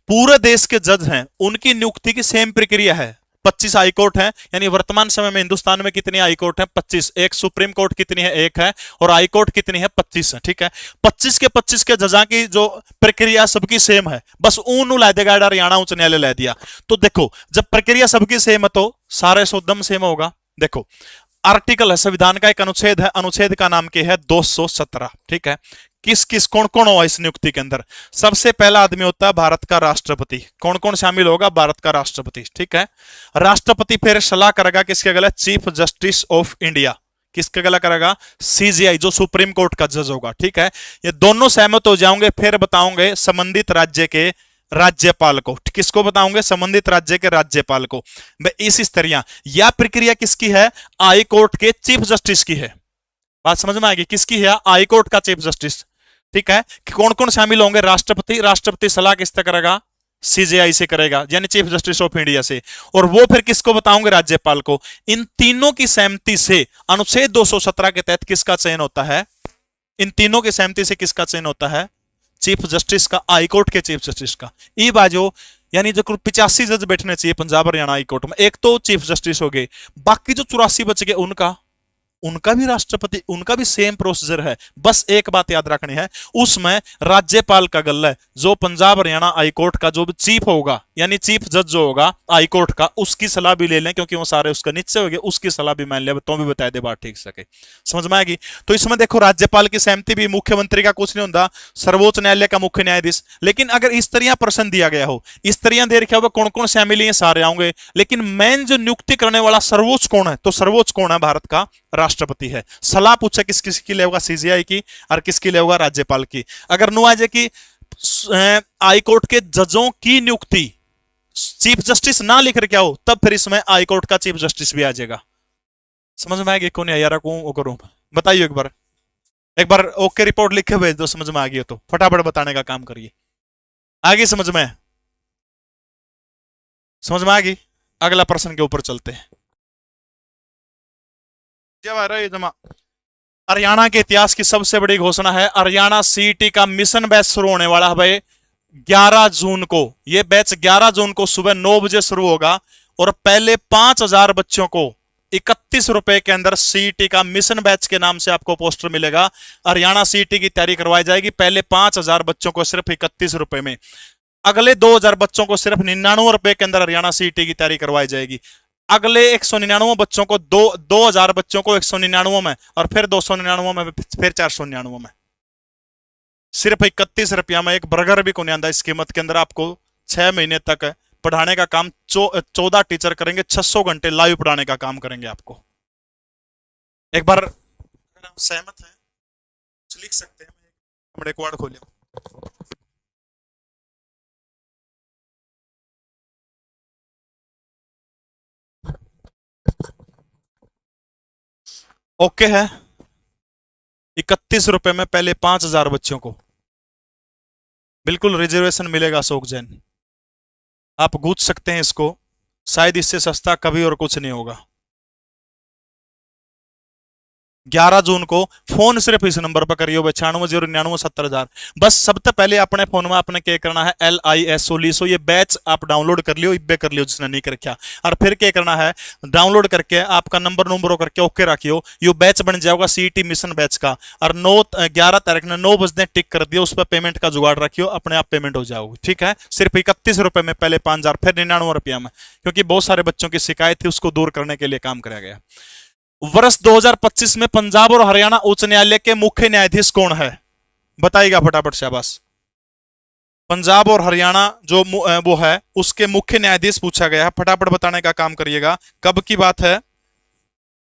पूरे देश के जज हैं, उनकी नियुक्ति की सेम प्रक्रिया है। 25 हाईकोर्ट है, यानी वर्तमान समय में हिंदुस्तान में कितनी हाईकोर्ट है, 25। एक सुप्रीम कोर्ट कितनी है, एक है, और हाईकोर्ट कितनी है, 25 है, ठीक है। 25 के जजा की जो प्रक्रिया सबकी सेम है, बस ऊन ला देगा हरियाणा उच्च न्यायालय ला दिया। तो देखो जब प्रक्रिया सबकी सेम है तो सारे सोदम सेम होगा। देखो आर्टिकल है, संविधान का एक अनुच्छेद है, अनुच्छेद का नाम क्या है, 217, ठीक है। किस किस कौन कौन होगा इस नियुक्ति के अंदर, सबसे पहला आदमी होता है भारत का राष्ट्रपति। कौन कौन शामिल होगा, भारत का राष्ट्रपति, ठीक है। राष्ट्रपति फिर सलाह करेगा किसके गला, चीफ जस्टिस ऑफ इंडिया, किसके गला करेगा, सीजीआई, जो सुप्रीम कोर्ट का जज होगा, ठीक है। ये दोनों सहमत हो जाओगे, फिर बताओगे संबंधित राज्य के राज्यपाल को। किसको बताओगे, संबंधित राज्य के राज्यपाल को। इस तरह यह प्रक्रिया किसकी है, हाई कोर्ट के चीफ जस्टिस की है। बात समझ में आएगी, किसकी है, हाई कोर्ट का चीफ जस्टिस, ठीक है। कौन कौन शामिल होंगे, राष्ट्रपति, राष्ट्रपति सलाह किससे करेगा, सीजेआई से करेगा, यानी चीफ जस्टिस ऑफ इंडिया से। और वो फिर किसको बताओगे, राज्यपाल को। इन तीनों की सहमति से अनुच्छेद 217 के तहत किसका चयन होता है, इन तीनों की सहमति से किसका चयन होता है, चीफ जस्टिस का, हाईकोर्ट के चीफ जस्टिस का। ई बाजो यानी जो 85 जज बैठने चाहिए पंजाब हरियाणा हाईकोर्ट में, एक तो चीफ जस्टिस हो गए, बाकी जो 84 बच गए उनका भी राष्ट्रपति, उनका भी सेम प्रोसीजर है। बस एक बात याद रखनी है, उसमें राज्यपाल का गल्ला है, जो पंजाब हरियाणा हाईकोर्ट का जो भी चीफ होगा, यानी चीफ जज जो होगा हाईकोर्ट का, उसकी सलाह भी ले लें, क्योंकि वो सारे उसका नीचे हो गए, उसकी सलाह भी मान ले, तो भी बता दे बात ठीक सके, समझ में आएगी। तो इसमें देखो राज्यपाल की सहमति भी, मुख्यमंत्री का कुछ नहीं होता, सर्वोच्च न्यायालय का मुख्य न्यायाधीश। लेकिन अगर इस तरह प्रश्न दिया गया हो, इस तरह दे रखा होगा कौन कौन शामिल है, सारे आऊंगे, लेकिन मेन जो नियुक्ति करने वाला सर्वोच्च कौन है, तो सर्वोच्च कौन है, भारत का राष्ट्रपति है। सलाह पूछे किस किस की लेगा, सीजीआई की, और किसकी लेगा, राज्यपाल की। अगर नु आ जाए कि हाईकोर्ट के जजों की नियुक्ति चीफ जस्टिस ना लिख रखा हो, तब फिर इसमें हाईकोर्ट का चीफ जस्टिस भी आ जाएगा। समझ में आएगी, कौन यार को करूं, बताइए एक बार ओके रिपोर्ट लिख के भेज दो, समझ में आ गई हो तो फटाफट बताने का काम करिए। आगे समझ में, समझ में आ गई। अगला प्रश्न के ऊपर चलते हैं। जमा हरियाणा के इतिहास की सबसे बड़ी घोषणा है, हरियाणा सीईटी का मिशन बैच शुरू होने वाला है भाई 11 जून को। यह बैच 11 जून को सुबह 9 बजे शुरू होगा, और पहले 5000 बच्चों को 31 रुपए के अंदर सीईटी का मिशन बैच के नाम से आपको पोस्टर मिलेगा। हरियाणा सीईटी की तैयारी करवाई जाएगी, पहले 5000 बच्चों को सिर्फ 31 रुपए में, अगले 2000 बच्चों को सिर्फ 99 रुपए के अंदर हरियाणा सीईटी की तैयारी करवाई जाएगी, अगले 199 बच्चों को 2000 बच्चों को 199 में, और फिर 299 में, फिर 499 में। सिर्फ 31 रुपया में एक बर्गर भी को नहीं आता। इस कीमत के अंदर आपको 6 महीने तक पढ़ाने का काम 14 टीचर करेंगे, 600 घंटे लाइव पढ़ाने का काम करेंगे आपको। एक बार अगर आप सहमत हैं तो लिख सकते हैं, हम रिकॉर्ड खोलिए। ओके है, 31 रुपए में पहले 5000 बच्चों को बिल्कुल रिजर्वेशन मिलेगा। अशोक जैन, आप गूंज सकते हैं इसको, शायद इससे सस्ता कभी और कुछ नहीं होगा। 11 जून को फोन सिर्फ इस नंबर पर करियो 9609970000। बस सबसे पहले अपने फोन में आपने क्या करना है, LISO लिसो ये बैच आप डाउनलोड कर लियो, इब्बे कर लियो जिसने नहीं कर रखा। और फिर क्या करना है, डाउनलोड करके आपका नंबर करके ओके रखियो, यो बैच बन जाएगा CET मिशन बैच का। और 11 तारीख ने 9 बजे टिक कर दियो, उस पर पेमेंट का जुगाड़ रखियो, अपने आप पेमेंट हो जाओगी। ठीक है, सिर्फ 31 रुपए में, पहले 5000 फिर 99 रुपया में, क्योंकि बहुत सारे बच्चों की शिकायत थी, उसको दूर करने के लिए काम कराया गया। वर्ष 2025 में पंजाब और हरियाणा उच्च न्यायालय के मुख्य न्यायाधीश कौन है, बताइएगा फटाफट शाबाश। पंजाब और हरियाणा जो वो है उसके मुख्य न्यायाधीश पूछा गया है, फटाफट बताने का काम करिएगा। कब की बात है,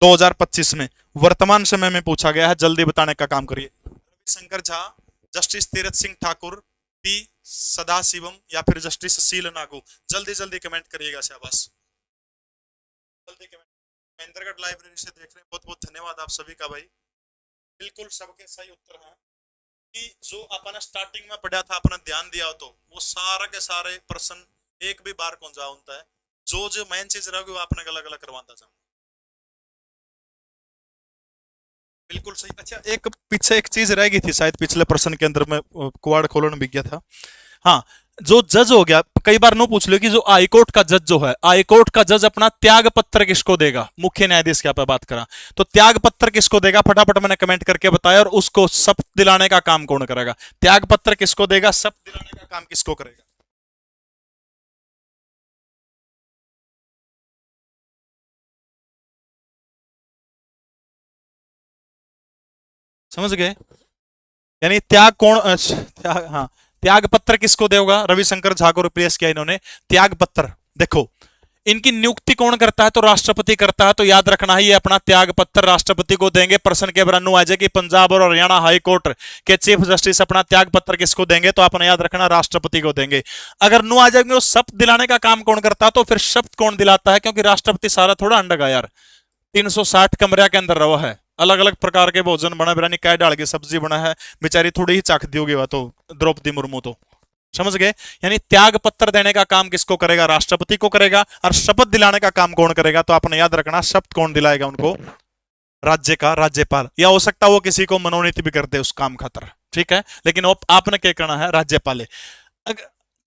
2025 में, वर्तमान समय में पूछा गया है, जल्दी बताने का काम करिए। रविशंकर झा, जस्टिस तीरथ सिंह ठाकुर, पी सदाशिवम, या फिर जस्टिस शील नागू। जल्दी जल्दी कमेंट करिएगा शाबाश, जल्दी कमेंट। महेंद्रगढ़ लाइब्रेरी से देख रहे हैं, बहुत बहुत धन्यवाद आप सभी का भाई। बिल्कुल सबके सही उत्तर हैं कि जो अपन स्टार्टिंग में पढ़ा था, अपना ध्यान दिया हो तो वो सारा के सारे प्रश्न एक भी बार कौन जा होता है, जो जो मेन चीज रहेगी वो आपने अलग अलग करवाता जाऊंगा। बिल्कुल सही। अच्छा, एक पीछे एक चीज रह गई थी शायद पिछले प्रश्न के अंदर में, कुआड़ खोलन भी गया था। हाँ, जो जज हो गया, कई बार नो पूछ लो कि जो हाईकोर्ट का जज जो है, हाईकोर्ट का जज अपना त्याग पत्र किसको देगा, मुख्य न्यायाधीश की आप बात करा तो त्याग पत्र किसको देगा, फटाफट मैंने कमेंट करके बताया। और उसको शपथ दिलाने का काम कौन करेगा, त्याग पत्र किसको देगा, शपथ दिलाने का काम किसको करेगा। समझ गए, यानी त्याग कौन त्याग, हाँ, त्याग पत्र किसको देगा, रविशंकर झा को रिप्लेस किया इन्होंने। त्याग पत्र देखो, इनकी नियुक्ति कौन करता है, तो राष्ट्रपति करता है। तो याद रखना है, ये अपना त्याग पत्र राष्ट्रपति को देंगे। प्रश्न के बरानु आ जाए कि पंजाब और हरियाणा हाई कोर्ट के चीफ जस्टिस अपना त्याग पत्र किसको देंगे, तो आपने याद रखना राष्ट्रपति को देंगे। अगर नु आ जाएंगे, वो शपथ दिलाने का काम कौन करता है, तो फिर शपथ कौन दिलाता है, क्योंकि राष्ट्रपति सारा थोड़ा अंडगा यार, 360 कमरे के अंदर रहा है, अलग अलग प्रकार के भोजन बना, बिरयानी काय डाल के सब्जी बना है, बेचारी थोड़ी ही चख दी होगी वह तो, द्रौपदी मुर्मू तो। समझ गए, यानी त्याग पत्र देने का काम किसको करेगा, राष्ट्रपति को करेगा। और शपथ दिलाने का काम कौन करेगा, तो आपने याद रखना शपथ कौन दिलाएगा उनको, राज्य का राज्यपाल, या हो सकता है वो किसी को मनोनीत भी कर दे उस काम खातर। ठीक है, लेकिन आपने क्या करना है, राज्यपाल।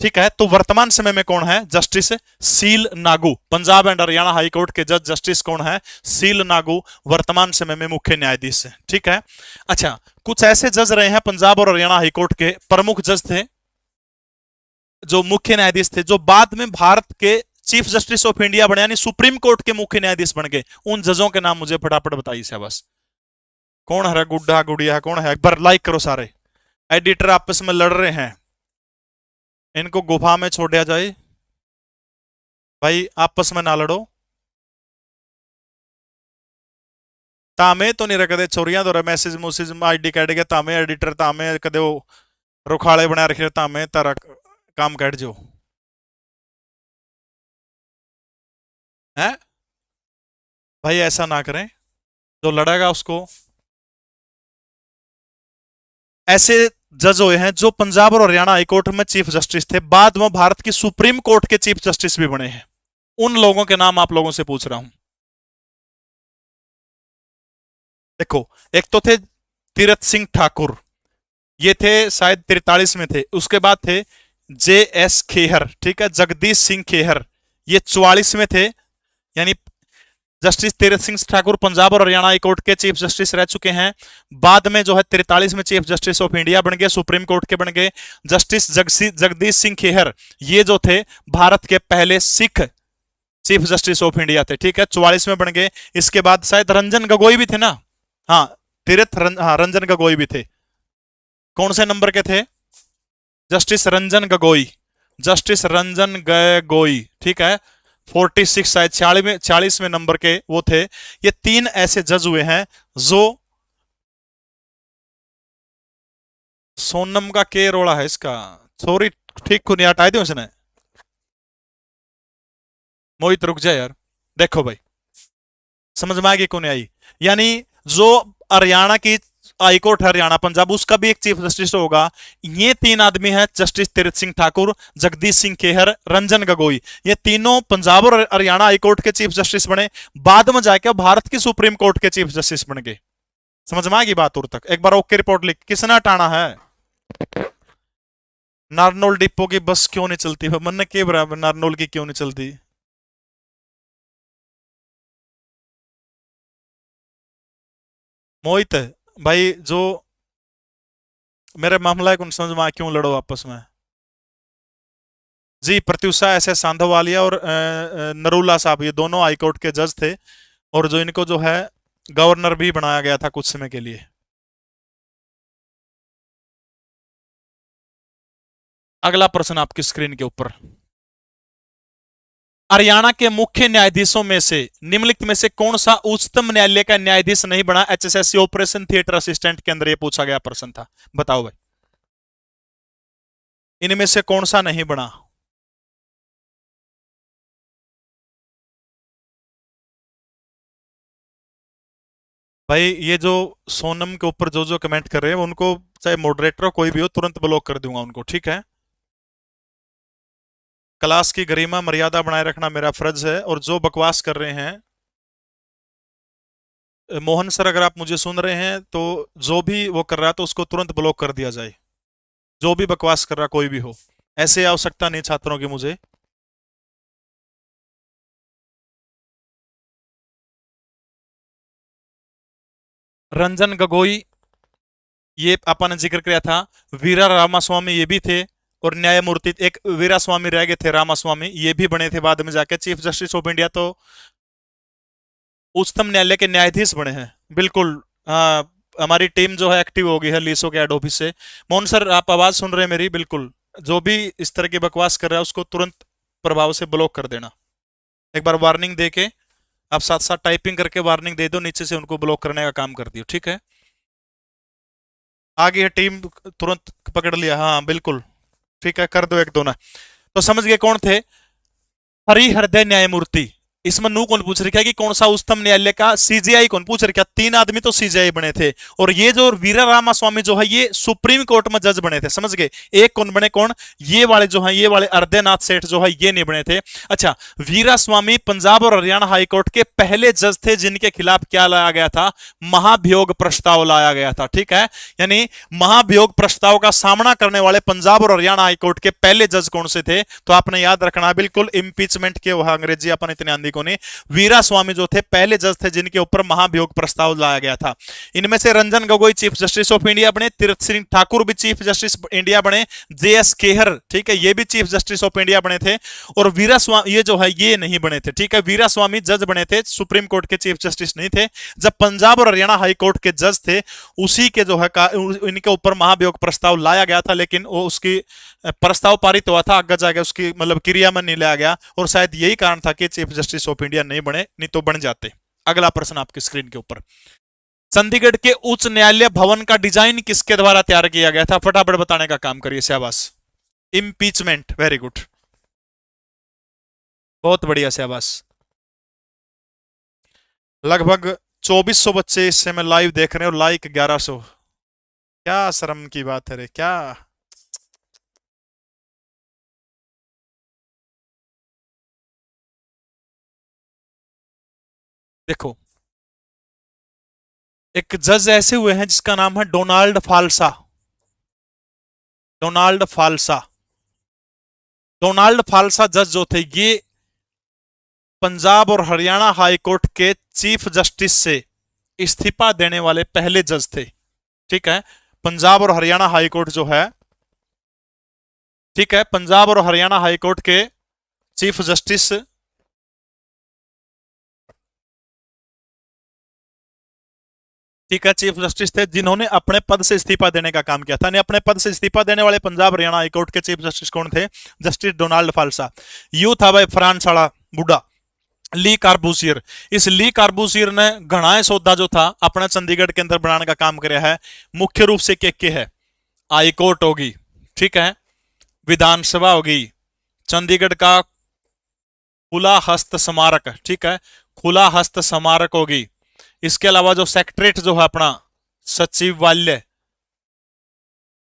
ठीक है, तो वर्तमान समय में कौन है, justice Sheel Nagu, Punjab and Haryana high court के जज जस्टिस कौन है, सील नागू, वर्तमान समय में मुख्य न्यायाधीश है। ठीक है, अच्छा, कुछ ऐसे जज रहे हैं पंजाब और हरियाणा हाई कोर्ट के प्रमुख जज थे, जो मुख्य न्यायाधीश थे, जो बाद में भारत के चीफ जस्टिस ऑफ इंडिया बने, यानी सुप्रीम कोर्ट के मुख्य न्यायाधीश बन गए। उन जजों के नाम मुझे फटाफट बताइए बस, कौन है, गुड्डा गुड़िया कौन है, एक बार लाइक करो सारे। एडिटर आपस में लड़ रहे हैं, इनको गुफा में छोड़ दिया जाए भाई, आपस में ना लड़ो। तामे तो नहीं रखते छोरियां तो मैसेज मुसेज आईडी कैट गया, तामे एडिटर तामे कदे वो रुखाले बना रखे, तामे तारा काम कैट जो है भाई, ऐसा ना करें, जो लड़ेगा उसको। ऐसे जज हुए हैं जो पंजाब और हरियाणा हाईकोर्ट में चीफ जस्टिस थे, बाद में भारत की सुप्रीम कोर्ट के चीफ जस्टिस भी बने हैं। उन लोगों के नाम आप लोगों से पूछ रहा हूं। देखो, एक तो थे तीरथ सिंह ठाकुर, ये थे शायद 43 में थे। उसके बाद थे JS खेहर, ठीक है, जगदीश सिंह खेहर, ये 44 में थे। यानी जस्टिस तीरथ सिंह ठाकुर पंजाब और हरियाणा हाई कोर्ट के चीफ जस्टिस रह चुके हैं। बाद में जो है 43 में चीफ जस्टिस ऑफ इंडिया बन गए, सुप्रीम कोर्ट के बन गए। जस्टिस जगदीश सिंह खेहर, ये जो थे भारत के पहले Sikh chief justice of India थे। ठीक है, 44 में बन गए। इसके बाद शायद रंजन गगोई भी थे ना, हाँ, हाँ, रंजन गगोई भी थे। कौन से नंबर के थे, जस्टिस रंजन गगोई, जस्टिस रंजन गगोई, ठीक है, 46 शायद 40वें नंबर के वो थे। ये 3 ऐसे जज हुए हैं जो, सोनम का के रोड़ा है इसका, सॉरी, ठीक को नहीं हटाई थी उसने, मोहित रुक जाए यार। देखो भाई, समझ में आ गई क्यों नहीं आई, यानी जो हरियाणा की हाईकोर्ट हरियाणा पंजाब, उसका भी एक चीफ जस्टिस होगा। ये 3 आदमी हैं, जस्टिस तीरथ सिंह ठाकुर, जगदीश सिंह खेहर, रंजन गगोई, ये तीनों पंजाब और हरियाणा हाईकोर्ट के चीफ जस्टिस बने। बाद में जाकर भारत की सुप्रीम कोर्ट के चीफ जस्टिस बन गए। समझ में आएगी बात? और तक एक बार ओके रिपोर्ट लिख, किसने हटाना है? नारनौल डिपो की बस क्यों नहीं चलती? मन के बराबर नारनौल की क्यों नहीं चलती? मोहित भाई, जो मेरे मामला है कौन समझ में आया, क्यों लड़ो आपस में? जी, प्रत्युषा एस एस सांधोवालिया और नरूला साहब, ये दोनों हाईकोर्ट के जज थे, और जो इनको जो है गवर्नर भी बनाया गया था कुछ समय के लिए। अगला प्रश्न आपकी स्क्रीन के ऊपर, हरियाणा के मुख्य न्यायाधीशों में से निम्नलिखित में से कौन सा उच्चतम न्यायालय का न्यायाधीश नहीं बना? एचएसएससी ऑपरेशन थिएटर असिस्टेंट के अंदर ये पूछा गया प्रश्न था, बताओ भाई, इनमें से कौन सा नहीं बना? भाई ये जो सोनम के ऊपर जो जो कमेंट कर रहे हैं उनको, चाहे मॉडरेटर हो कोई भी हो, तुरंत ब्लॉक कर दूंगा उनको, ठीक है? क्लास की गरिमा मर्यादा बनाए रखना मेरा फर्ज है, और जो बकवास कर रहे हैं, मोहन सर अगर आप मुझे सुन रहे हैं तो जो भी वो कर रहा है तो उसको तुरंत ब्लॉक कर दिया जाए, जो भी बकवास कर रहा कोई भी हो। ऐसे आवश्यकता नहीं छात्रों की मुझे। रंजन गोगोई, ये अपन ने जिक्र किया था। वीरा रामास्वामी ये भी थे, और न्यायमूर्ति एक वीरा स्वामी रह गए थे, रामास्वामी ये भी बने थे बाद में जाके चीफ जस्टिस ऑफ इंडिया, तो उच्चतम न्यायालय के न्यायाधीश बने हैं, बिल्कुल। हाँ, हमारी टीम जो है एक्टिव हो गई है लीसो के हेड ऑफिस से। मोहन सर आप आवाज सुन रहे हैं मेरी? बिल्कुल, जो भी इस तरह की बकवास कर रहा है उसको तुरंत प्रभाव से ब्लॉक कर देना। एक बार वार्निंग दे के आप साथ साथ टाइपिंग करके वार्निंग दे दो, नीचे से उनको ब्लॉक करने का काम कर दियो, ठीक है? आगे है टीम, तुरंत पकड़ लिया, हाँ बिल्कुल, ठीक है, कर दो एक दो ना। तो समझ गए कौन थे? हरिहृदय न्यायमूर्ति। इसमें नू कौन पूछ रखा है कि कौन सा उच्चतम न्यायालय का? सीजीआई कौन पूछ रखा? तीन आदमी तो सीजीआई बने थे, और ये जो वीरा रामास्वामी जो है ये सुप्रीम कोर्ट में जज बने थे, समझ गए? एक कौन बने, कौन? ये वाले जो है, ये वाले हृदयनाथ सेठ जो है ये नहीं बने थे। अच्छा, वीरा स्वामी पंजाब और हरियाणा हाईकोर्ट के पहले जज थे जिनके खिलाफ क्या लाया गया था? महाभियोग प्रस्ताव लाया गया था, ठीक है? यानी महाभियोग प्रस्ताव का सामना करने वाले पंजाब और हरियाणा हाईकोर्ट के पहले जज कौन से थे? तो आपने याद रखना बिल्कुल, इंपीचमेंट के वह अंग्रेजी अपन इतने आंधी को नहीं। वीरा स्वामी जो थे पहले जज थे जिनके ऊपर महाभियोग प्रस्ताव लाया गया था। इनमें से Ranjan Gogoi chief justice of India बने, तीर्थ सिंह ठाकुर भी चीफ जस्टिस इंडिया बने, जेएस खेहर, ठीक है, ये भी चीफ जस्टिस ऑफ इंडिया बने थे, और वीरा स्वामी ये जो है ये नहीं बने थे, ठीक है? वीरा स्वामी जज बने थे, सुप्रीम कोर्ट के चीफ जस्टिस नहीं थे। जब पंजाब और हरियाणा हाई कोर्ट के जज थे, उसी के जो है इनके ऊपर महाभियोग प्रस्ताव लाया गया था, लेकिन वो उसकी प्रस्ताव पारित हुआ था, आगे जाके उसकी मतलब क्रिया में नहीं लाया गया, और शायद यही कारण था कि चीफ जस्टिस ऑफ इंडिया नहीं बने, नहीं तो बन जाते। अगला प्रश्न आपकी स्क्रीन के ऊपर, चंडीगढ़ के उच्च न्यायालय भवन का डिजाइन किसके द्वारा तैयार किया गया था? फटाफट बताने का काम करिए, शाबाश। इम्पीचमेंट, वेरी गुड, बहुत बढ़िया, शाबाश। लगभग 2400 बच्चे इस समय लाइव देख रहे हैं, और लाइक 1100। क्या शर्म की बात है रे, क्या! देखो, एक जज ऐसे हुए हैं जिसका नाम है डोनाल्ड फाल्सा। डोनाल्ड फाल्सा, डोनाल्ड फाल्सा जज जो थे ये पंजाब और हरियाणा हाई कोर्ट के चीफ जस्टिस से इस्तीफा देने वाले पहले जज थे, ठीक है? पंजाब और हरियाणा हाई कोर्ट जो है, ठीक है, पंजाब और हरियाणा हाई कोर्ट के चीफ जस्टिस, ठीक है, चीफ जस्टिस थे जिन्होंने अपने पद से इस्तीफा देने का काम किया था। अपने पद से इस्तीफा देने वाले पंजाब हरियाणा हाईकोर्ट के चीफ जस्टिस कौन थे? Justice Donald फाल्सा। यू था भाई फ्रांस वाला बुढ़ा, ली कार्बूसियर। इस ली कार्बूसियर ने घना सौदा जो था अपना चंडीगढ़ के अंदर बनाने का काम किया है। मुख्य रूप से के है, हाईकोर्ट होगी, ठीक है, विधानसभा होगी, चंडीगढ़ का खुला हस्त स्मारक, ठीक है, खुला हस्त स्मारक होगी। इसके अलावा जो सेक्रेटरेट जो है अपना सचिवालय,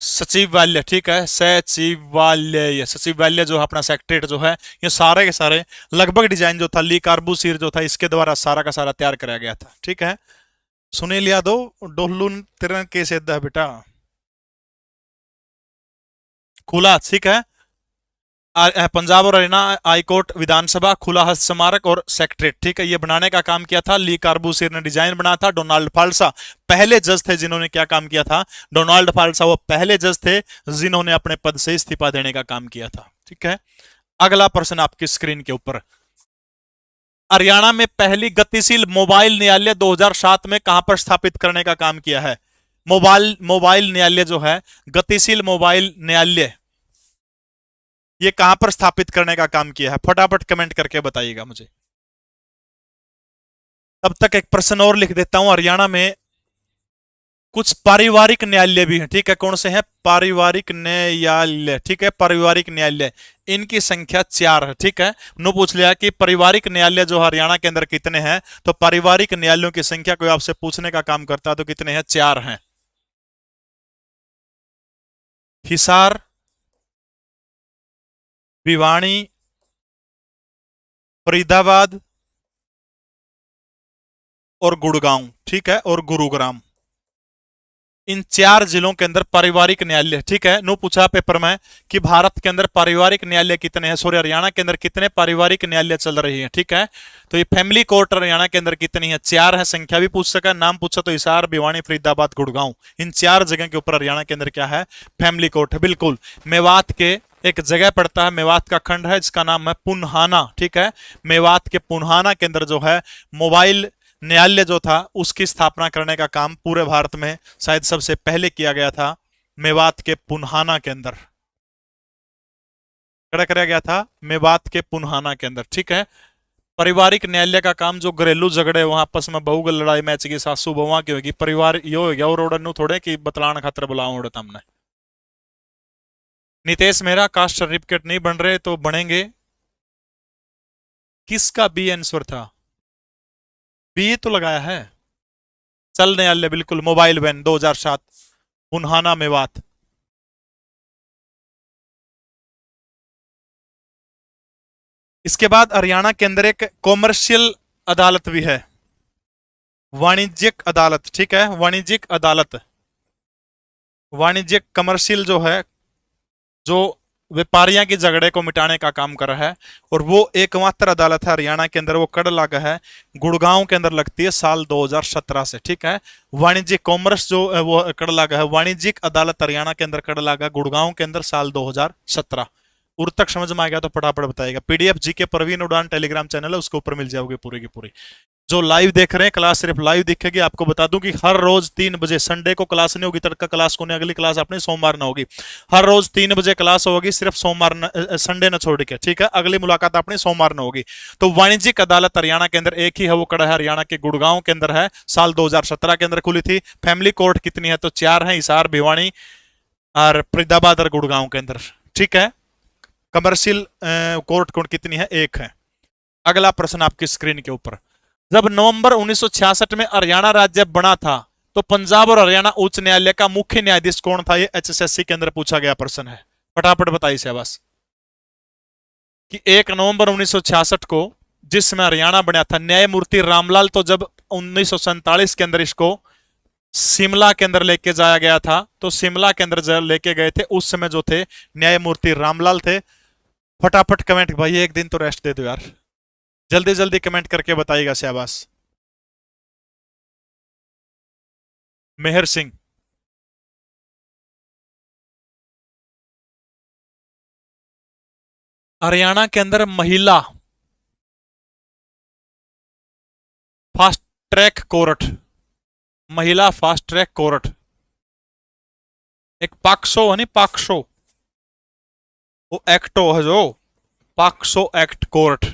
सचिवालय, ठीक है, सचिवालय, ये सचिवालय जो है अपना सेक्रेटरेट जो है, ये सारे के सारे लगभग डिजाइन जो था ली कार्बूसियर जो था इसके द्वारा सारा का सारा तैयार कराया गया था, ठीक है? सुनील यादव डोलू तेरा केस है बेटा खुला, ठीक है। पंजाब और हरियाणा हाईकोर्ट, विधानसभा, खुला हस्त स्मारक और सेक्रेटरीट, ठीक है। ये बनाने का काम किया था ली कार्बूसियर ने, डिजाइन बना था। डोनाल्ड फाल्सा पहले जज थे जिन्होंने क्या काम किया था, डोनाल्ड फाल्सा वो पहले जज थे जिन्होंने अपने पद से इस्तीफा देने का काम किया था, ठीक है। अगला प्रश्न आपकी स्क्रीन के ऊपर, हरियाणा में पहली गतिशील मोबाइल न्यायालय 2007 में कहां पर स्थापित करने का काम किया है? मोबाइल मोबाइल न्यायालय जो है, गतिशील मोबाइल न्यायालय, ये कहां पर स्थापित करने का काम किया है? फटाफट कमेंट करके बताइएगा मुझे। तब तक एक प्रश्न और लिख देता हूं, हरियाणा में कुछ पारिवारिक न्यायालय भी हैं, ठीक है। कौन से हैं? पारिवारिक न्यायालय, ठीक है। पारिवारिक न्यायालय, इनकी संख्या 4 है, ठीक है। नो पूछ लिया कि पारिवारिक न्यायालय जो हरियाणा के अंदर कितने हैं, तो पारिवारिक न्यायालयों की संख्या कोई आपसे पूछने का काम करता है तो कितने हैं? 4 हैं। हिसार, भिवानी, फरीदाबाद और गुड़गांव, ठीक है, और गुरुग्राम, इन 4 जिलों के अंदर पारिवारिक न्यायालय, ठीक है। नो पूछा पेपर में कि भारत के अंदर पारिवारिक न्यायालय कितने हैं, सॉरी हरियाणा के अंदर कितने पारिवारिक न्यायालय चल रही हैं, ठीक है। तो ये फैमिली कोर्ट हरियाणा के अंदर कितनी है? 4 है। संख्या भी पूछ सका, नाम पूछा तो हिसार, भिवानी, फरीदाबाद, गुड़गांव, इन 4 जगह के ऊपर हरियाणा के अंदर क्या है? फैमिली कोर्ट है, बिल्कुल। मेवात के एक जगह पड़ता है, मेवात का खंड है जिसका नाम है पुन्हाना, ठीक है। मेवात के पुन्हाना के अंदर जो है मोबाइल न्यायालय जो था उसकी स्थापना करने का काम पूरे भारत में शायद सबसे पहले किया गया था मेवात के पुन्हाना के अंदर, खड़ा कराया गया था मेवात के पुन्हाना के अंदर, ठीक है। पारिवारिक न्यायालय का काम जो घरेलू झगड़े वहां आपस में बहुगल लड़ाई मैच की सासू बहुआ की होगी, परिवार यो हो गया और ओडन थोड़े कि बतलान खातर बुलाओ ओडे तमने। नितेश मेहरा कास्ट सर्टिफिकेट नहीं बन रहे तो बनेंगे, किसका बी आंसर था? बी तो लगाया है। चल न्यायालय, बिल्कुल। Mobile van 2007, Punhana, Mewat. इसके बाद हरियाणा के अंदर एक कॉमर्शियल अदालत भी है, वाणिज्यिक अदालत, ठीक है। वाणिज्यिक अदालत, वाणिज्यिक कमर्शियल जो है, जो व्यापारियों के झगड़े को मिटाने का काम कर रहा है, और वो एकमात्र अदालत है हरियाणा के अंदर, वो कड़ लगा है गुड़गांव के अंदर, लगती है साल 2017 से, ठीक है। वाणिज्यिक कॉमर्स जो वो कड़ लगा है, वाणिज्यिक अदालत हरियाणा के अंदर कड़ लगा गुड़गांव के अंदर साल 2017। उर तक समझ में आ गया तो फटाफट बताएगा। पीडीएफ जीके प्रवीण उड़ान टेलीग्राम चैनल है, उसके ऊपर मिल जाओगे पूरी की पूरी। जो लाइव देख रहे हैं, क्लास सिर्फ लाइव दिखेगी। आपको बता दूं कि हर रोज 3 बजे, संडे को क्लास नहीं होगी, तड़का क्लास को नहीं, अगली क्लास अपनी सोमवार न होगी। हर रोज 3 बजे क्लास होगी, सिर्फ सोमवार संडे न छोड़ के, ठीक है। अगली मुलाकात अपनी सोमवार न होगी। तो वाणिज्यिक अदालत हरियाणा के अंदर एक ही है, वो कड़ा है हरियाणा के गुड़गांव के अंदर है, साल 2017 के अंदर खुली थी। फैमिली कोर्ट कितनी है? तो 4 है, हिसार, भिवानी और फरीदाबाद और गुड़गांव के अंदर, ठीक है। कमर्शियल कोर्ट कितनी है? 1 है। अगला प्रश्न आपकी स्क्रीन के ऊपर, जब नवंबर 1966 में हरियाणा राज्य बना था तो पंजाब और हरियाणा उच्च न्यायालय का मुख्य न्यायाधीश कौन था? ये एचएसएससी के अंदर पूछा गया प्रश्न है, फटाफट बताइए शहबाज। कि 1 नवंबर 1966 को जिसमें हरियाणा बना था, न्यायमूर्ति रामलाल, तो जब 1947 के अंदर इसको शिमला के अंदर लेके जाया गया था, तो शिमला के अंदर लेके गए थे, उस समय जो थे न्यायमूर्ति रामलाल थे। फटाफट कमेंट भाई, एक दिन तो रेस्ट दे दो यार, जल्दी जल्दी कमेंट करके बताइएगा शहबाज। मेहर सिंह, हरियाणा के अंदर महिला फास्ट ट्रैक कोर्ट, महिला फास्ट ट्रैक कोर्ट, एक पाक्सो है नहीं, पाक्सो, वो एक्टो है जो, पाक्सो एक्ट कोर्ट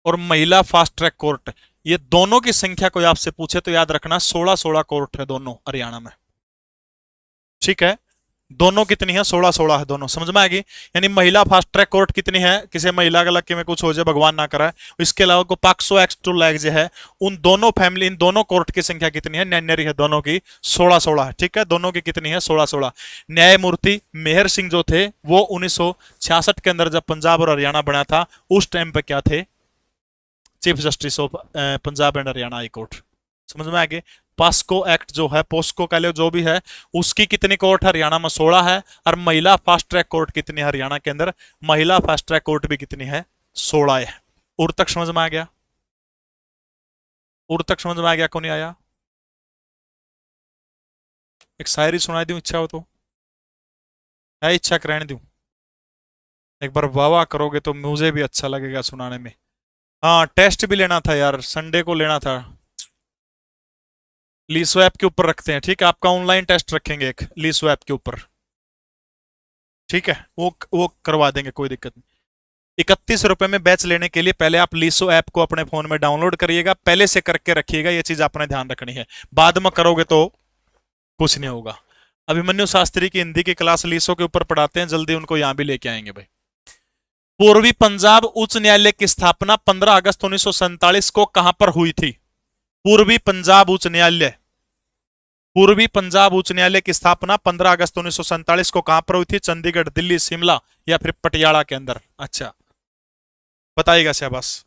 और महिला फास्ट ट्रैक कोर्ट, ये दोनों की संख्या कोई आपसे पूछे तो याद रखना 16-16 कोर्ट है दोनों हरियाणा में, ठीक है। दोनों कितनी है? 16-16 है दोनों, समझ में आएगी। यानी महिला फास्ट ट्रैक कोर्ट कितनी है? किसी महिला के लड़के में कुछ हो जाए, भगवान ना कराए, इसके अलावा को पाक्सो एक्ट टू लैग जो है, उन दोनों फैमिली, इन दोनों कोर्ट की संख्या कितनी है? नैनरी है दोनों की, 16-16 है, ठीक है। दोनों की कितनी है? 16-16। न्यायमूर्ति मेहर सिंह जो थे वो 1966 के अंदर जब पंजाब और हरियाणा बना था उस टाइम पे क्या थे? Chief justice of Punjab and Haryana high court. समझ में आ गए। पास्को एक्ट जो है, पोस्को कह लो जो भी है, उसकी कितनी कोर्ट हरियाणा में 16 है, और महिला फास्ट ट्रैक कोर्ट कितनी है हरियाणा के अंदर, महिला फास्ट ट्रैक कोर्ट भी कितनी है, 16 है। और तक समझ में आ गया, और तक समझ में आ गया, कौन नहीं आया? एक शायरी सुनाई दूं, इच्छा हो तो? है इच्छा कराने दूं? एक बार वाह वाह करोगे तो मुझे भी अच्छा लगेगा सुनाने में। हाँ, टेस्ट भी लेना था यार, संडे को लेना था। लीसो ऐप के ऊपर रखते हैं, ठीक है, आपका ऑनलाइन टेस्ट रखेंगे एक लीसो ऐप के ऊपर, ठीक है, वो करवा देंगे, कोई दिक्कत नहीं। 31 रुपए में बैच लेने के लिए पहले आप लीसो ऐप को अपने फोन में डाउनलोड करिएगा, पहले से करके रखिएगा, ये चीज आपने ध्यान रखनी है, बाद में करोगे तो कुछ नहीं होगा। अभिमन्यु शास्त्री की हिंदी की क्लास लीसो के ऊपर पढ़ाते हैं, जल्दी उनको यहां भी लेके आएंगे भाई। पूर्वी पंजाब उच्च न्यायालय की स्थापना 15 अगस्त 1947 को कहां पर हुई थी? पूर्वी पंजाब उच्च न्यायालय, पूर्वी पंजाब उच्च न्यायालय की स्थापना 15 अगस्त 1947 को कहां पर हुई थी? चंडीगढ़, दिल्ली, शिमला या फिर पटियाला के अंदर? अच्छा, बताइएगा शाबाश।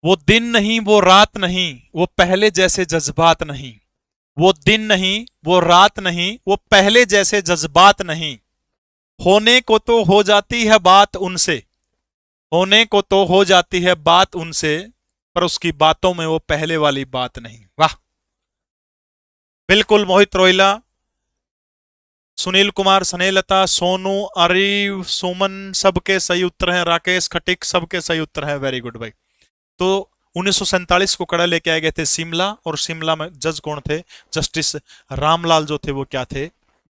वो दिन नहीं वो रात नहीं, वो पहले जैसे जज्बात नहीं। वो दिन नहीं वो रात नहीं, वो पहले जैसे जज्बात नहीं। होने को तो हो जाती है बात उनसे, होने को तो हो जाती है बात उनसे, पर उसकी बातों में वो पहले वाली बात नहीं। वाह, बिल्कुल। मोहित रोहिला, सुनील कुमार, स्नेहलता, सोनू, अरीव, सुमन, सबके सही उत्तर हैं। राकेश खटिक, सबके सही उत्तर हैं। वेरी गुड भाई। तो 1947 को कड़ा लेके आए गए थे शिमला, और शिमला में जज कौन थे? जस्टिस रामलाल जो थे वो क्या थे?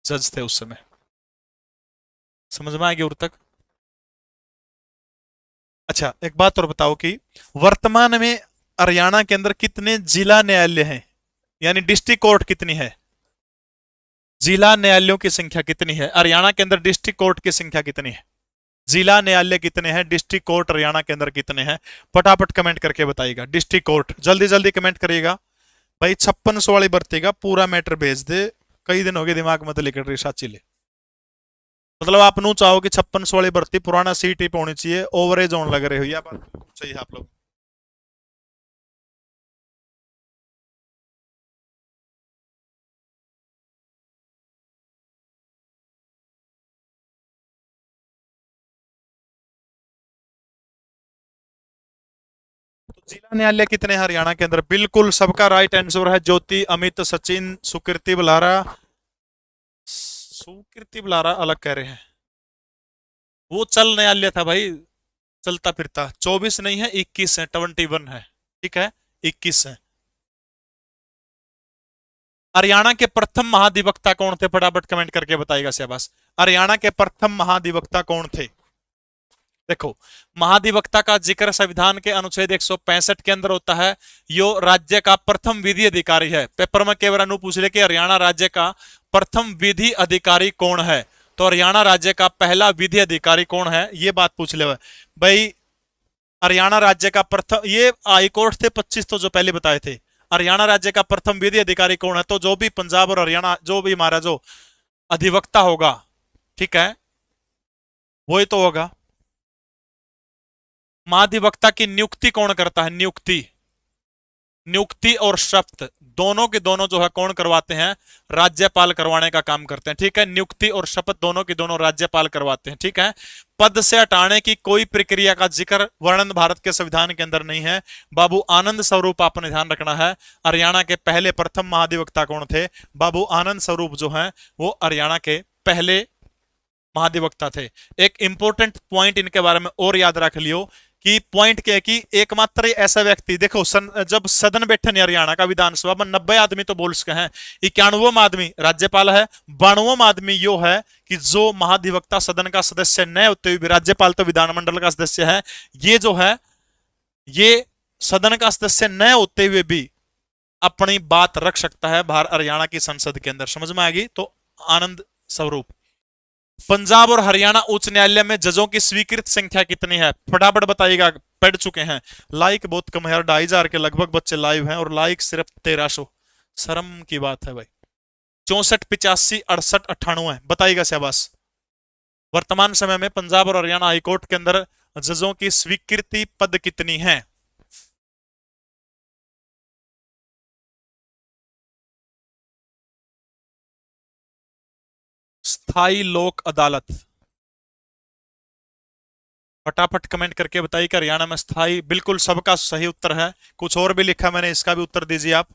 जज थे उस समय। समझ में आ गया उर तक? अच्छा, एक बात और बताओ कि वर्तमान में हरियाणा के अंदर कितने जिला न्यायालय हैं, यानी डिस्ट्रिक्ट कोर्ट कितनी है? जिला न्यायालयों की संख्या कितनी है हरियाणा के अंदर? डिस्ट्रिक्ट कोर्ट की संख्या कितनी है? जिला न्यायालय कितने हैं, डिस्ट्रिक्ट कोर्ट हरियाणा के अंदर कितने हैं? फटाफट कमेंट करके बताइएगा। डिस्ट्रिक्ट कोर्ट जल्दी जल्दी कमेंट करिएगा भाई। 5600 वाली भर्ती का पूरा मैटर भेज दे, कई दिन हो गए दिमाग में तो लेकर रही साची ले। मतलब आप नू चाहो कि 5600 वाली भर्ती पुराना सीटी पे होनी चाहिए, ओवरेज ऑन लग रहे हो, या बात सही है आप लोग? तो जिला न्यायालय कितने हैं हरियाणा के अंदर? बिल्कुल सबका राइट आंसर है। ज्योति, अमित, सचिन, सुकृति बुलारा, सुकृति बुलारा अलग कह रहे हैं, वो चल न्यायालय था भाई, चलता फिरता। 24 नहीं है, 21 है, 21 है, ठीक है, 21 है। हरियाणा के प्रथम महाधिवक्ता कौन थे? फटाफट कमेंट करके बताइएगा शाबाश। हरियाणा के प्रथम महाधिवक्ता कौन थे? देखो, महाधिवक्ता का जिक्र संविधान के अनुच्छेद 165 के अंदर होता है। यो राज्य का प्रथम विधि अधिकारी है। पेपर में केवल अनु पूछ ले कि हरियाणा राज्य का प्रथम विधि अधिकारी कौन है, तो हरियाणा राज्य का पहला विधि अधिकारी कौन है, ये बात पूछ ले भाई। हरियाणा राज्य का प्रथम, ये हाईकोर्ट थे 25 तो जो पहले बताए थे। हरियाणा राज्य का प्रथम विधि अधिकारी कौन है? तो जो भी पंजाब और हरियाणा जो भी हमारा जो अधिवक्ता होगा, ठीक है, वही तो होगा। महाधिवक्ता की नियुक्ति कौन करता है? नियुक्ति, नियुक्ति और शपथ दोनों के दोनों जो है कौन करवाते हैं? राज्यपाल करवाने का काम करते हैं, ठीक है। नियुक्ति और शपथ दोनों की दोनों राज्यपाल करवाते हैं, ठीक है। पद से हटाने की कोई प्रक्रिया का जिक्र वर्णन भारत के संविधान के अंदर नहीं है। बाबू आनंद स्वरूप आपने ध्यान रखना है। हरियाणा के पहले प्रथम महाधिवक्ता कौन थे? बाबू आनंद स्वरूप जो है वो हरियाणा के पहले महाधिवक्ता थे। एक इंपॉर्टेंट पॉइंट इनके बारे में और याद रख लियो कि पॉइंट क्या है कि एकमात्र ऐसा व्यक्ति, देखो जब सदन बैठे नहीं हरियाणा का विधानसभा में 90 आदमी तो बोल सके हैं, 91वां आदमी राज्यपाल है, 92वां आदमी यो है कि जो महाधिवक्ता सदन का सदस्य न होते हुए भी, राज्यपाल तो विधानमंडल का सदस्य है, ये जो है ये सदन का सदस्य न होते हुए भी अपनी बात रख सकता है बाहर हरियाणा की संसद के अंदर। समझ में आ गई? तो आनंद स्वरूप। पंजाब और हरियाणा उच्च न्यायालय में जजों की स्वीकृत संख्या कितनी है? फटाफट बताइएगा। पढ़ चुके हैं। लाइक बहुत कम है यार, 2500 के लगभग बच्चे लाइव हैं और लाइक सिर्फ 1300। शर्म की बात है भाई। 64, 85, 68, 98 बताइएगा शाबाश। वर्तमान समय में पंजाब और हरियाणा हाईकोर्ट के अंदर जजों की स्वीकृति पद कितनी है? स्थाई लोक अदालत। फटाफट कमेंट करके बताइए कि हरियाणा में स्थाई, बिल्कुल सबका सही उत्तर है। कुछ और भी लिखा मैंने, इसका भी उत्तर दीजिए आप।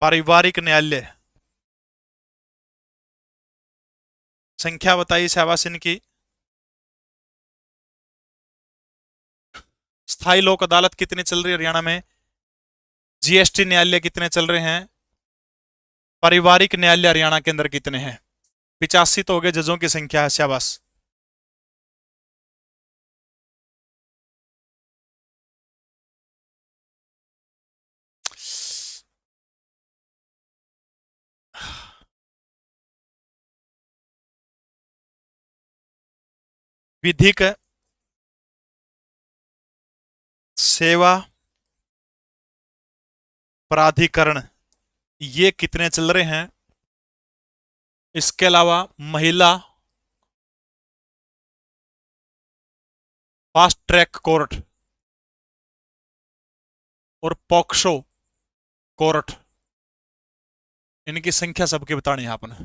पारिवारिक न्यायालय। संख्या बताइए शाबाश इनकी। स्थाई लोक अदालत कितनी चल रही है हरियाणा में? जीएसटी न्यायालय कितने चल रहे हैं? पारिवारिक न्यायालय हरियाणा के अंदर कितने हैं? 85 तो हो गए जजों की संख्या है, शाबाश। विधिक सेवा प्राधिकरण ये कितने चल रहे हैं? इसके अलावा महिला फास्ट ट्रैक कोर्ट और पॉक्सो कोर्ट, इनकी संख्या सबकी बतानी है आपने।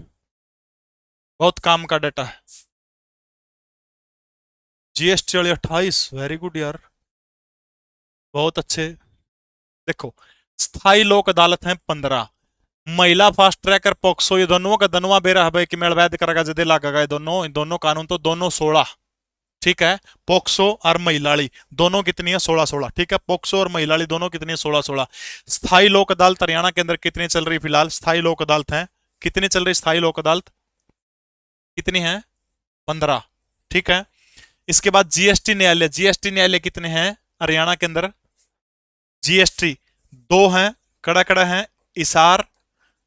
बहुत काम का डाटा है। जीएसटी वाली 28, वेरी गुड यार, बहुत अच्छे। देखो, स्थाई लोक अदालत है 15, महिला फास्ट ट्रैक और पॉक्सो ये दोनों का दनवा बेरा है कि मेल वैद करेगा जदे लागेगा, ये दोनों कानून तो दोनों 16, ठीक है। पोक्सो और महिलाड़ी दोनों कितनी है? 16-16, ठीक है। पोक्सो और महिलाड़ी दोनों कितनी है? 16-16। स्थाई लोक अदालत हरियाणा के अंदर कितनी चल रही फिलहाल? स्थाई लोक अदालत है कितनी चल रही? स्थाई लोक अदालत कितनी है? 15, ठीक है। इसके बाद जीएसटी न्यायालय, जीएसटी न्यायालय कितने हैं हरियाणा के अंदर? जीएसटी 2 हैं, कड़ा कड़ा है, इसार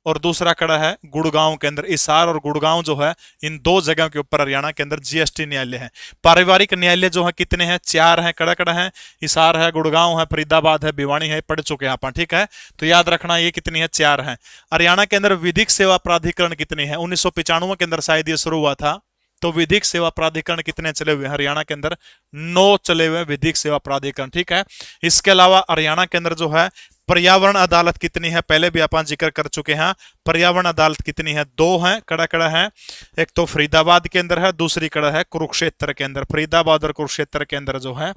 और दूसरा कड़ा है गुड़गांव के अंदर। इसार और गुड़गांव जो है, इन दो जगह के ऊपर हरियाणा के अंदर जीएसटी न्यायालय है। पारिवारिक न्यायालय जो है कितने हैं? 4 हैं, कड़ा कड़ा है, इसार है, गुड़गांव है, फरीदाबाद है, भिवानी है, पढ़ चुके हैं अपन, ठीक है। तो याद रखना ये कितनी है? 4 हैं। हरियाणा के अंदर विधिक सेवा प्राधिकरण कितनी है? 1995 के अंदर शायद ये शुरू हुआ था। तो विधिक सेवा प्राधिकरण कितने चले हुए हरियाणा के अंदर? 9 चले हुए विधिक सेवा प्राधिकरण, ठीक है। इसके अलावा हरियाणा के अंदर जो है पर्यावरण अदालत कितनी है? पहले भी अपन जिक्र कर चुके हैं। पर्यावरण अदालत कितनी है? 2 है, कड़ा कड़ा है। एक तो फरीदाबाद के अंदर है, दूसरी कड़ा है कुरुक्षेत्र के अंदर। फरीदाबाद और कुरुक्षेत्र के अंदर जो है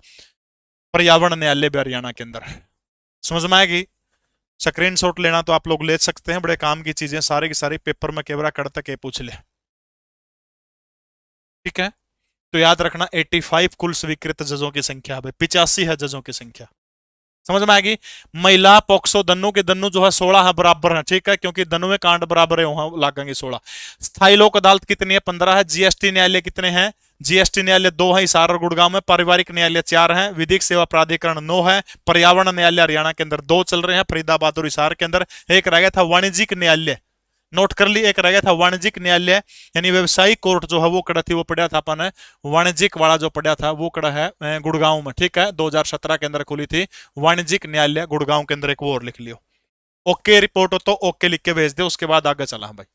पर्यावरण न्यायालय भी हरियाणा के अंदर है। समझ में आएगी? स्क्रीनशॉट लेना तो आप लोग ले सकते हैं, बड़े काम की चीजें सारी की सारी पेपर में केवरा कड़ तक पूछ ले, ठीक है। तो याद रखना 85 कुल स्वीकृत जजों की संख्या है, 85 है जजों की संख्या। समझ में आएगी? महिला पॉक्सो दन्नू के दन्नू जो है 16 है, बराबर है, ठीक है, क्योंकि दन्नू में कांड बराबर है, वहां लागेंगे 16। स्थायी लोक अदालत कितनी है? 15 है। जीएसटी न्यायालय कितने हैं? जीएसटी न्यायालय 2 है, हिसार और गुड़गांव में। पारिवारिक न्यायालय 4 है। विधिक सेवा प्राधिकरण 9 है। पर्यावरण न्यायालय हरियाणा के अंदर 2 चल रहे हैं, फरीदाबाद और हिसार के अंदर। एक रह गया था वाणिज्यिक न्यायालय, नोट कर ली, एक रह गया था वाणिज्यिक न्यायालय, यानी व्यवसायिक कोर्ट जो है वो कड़ा थी, वो पड़ा था अपन वाणिज्यिक वाला जो पड़ा था वो कड़ा है गुड़गांव में, ठीक है। 2017 के अंदर खुली थी वाणिज्यिक न्यायालय गुड़गांव के अंदर। एक वो और लिख लियो। ओके रिपोर्ट हो तो ओके लिख के भेज दे, उसके बाद आगे चला भाई।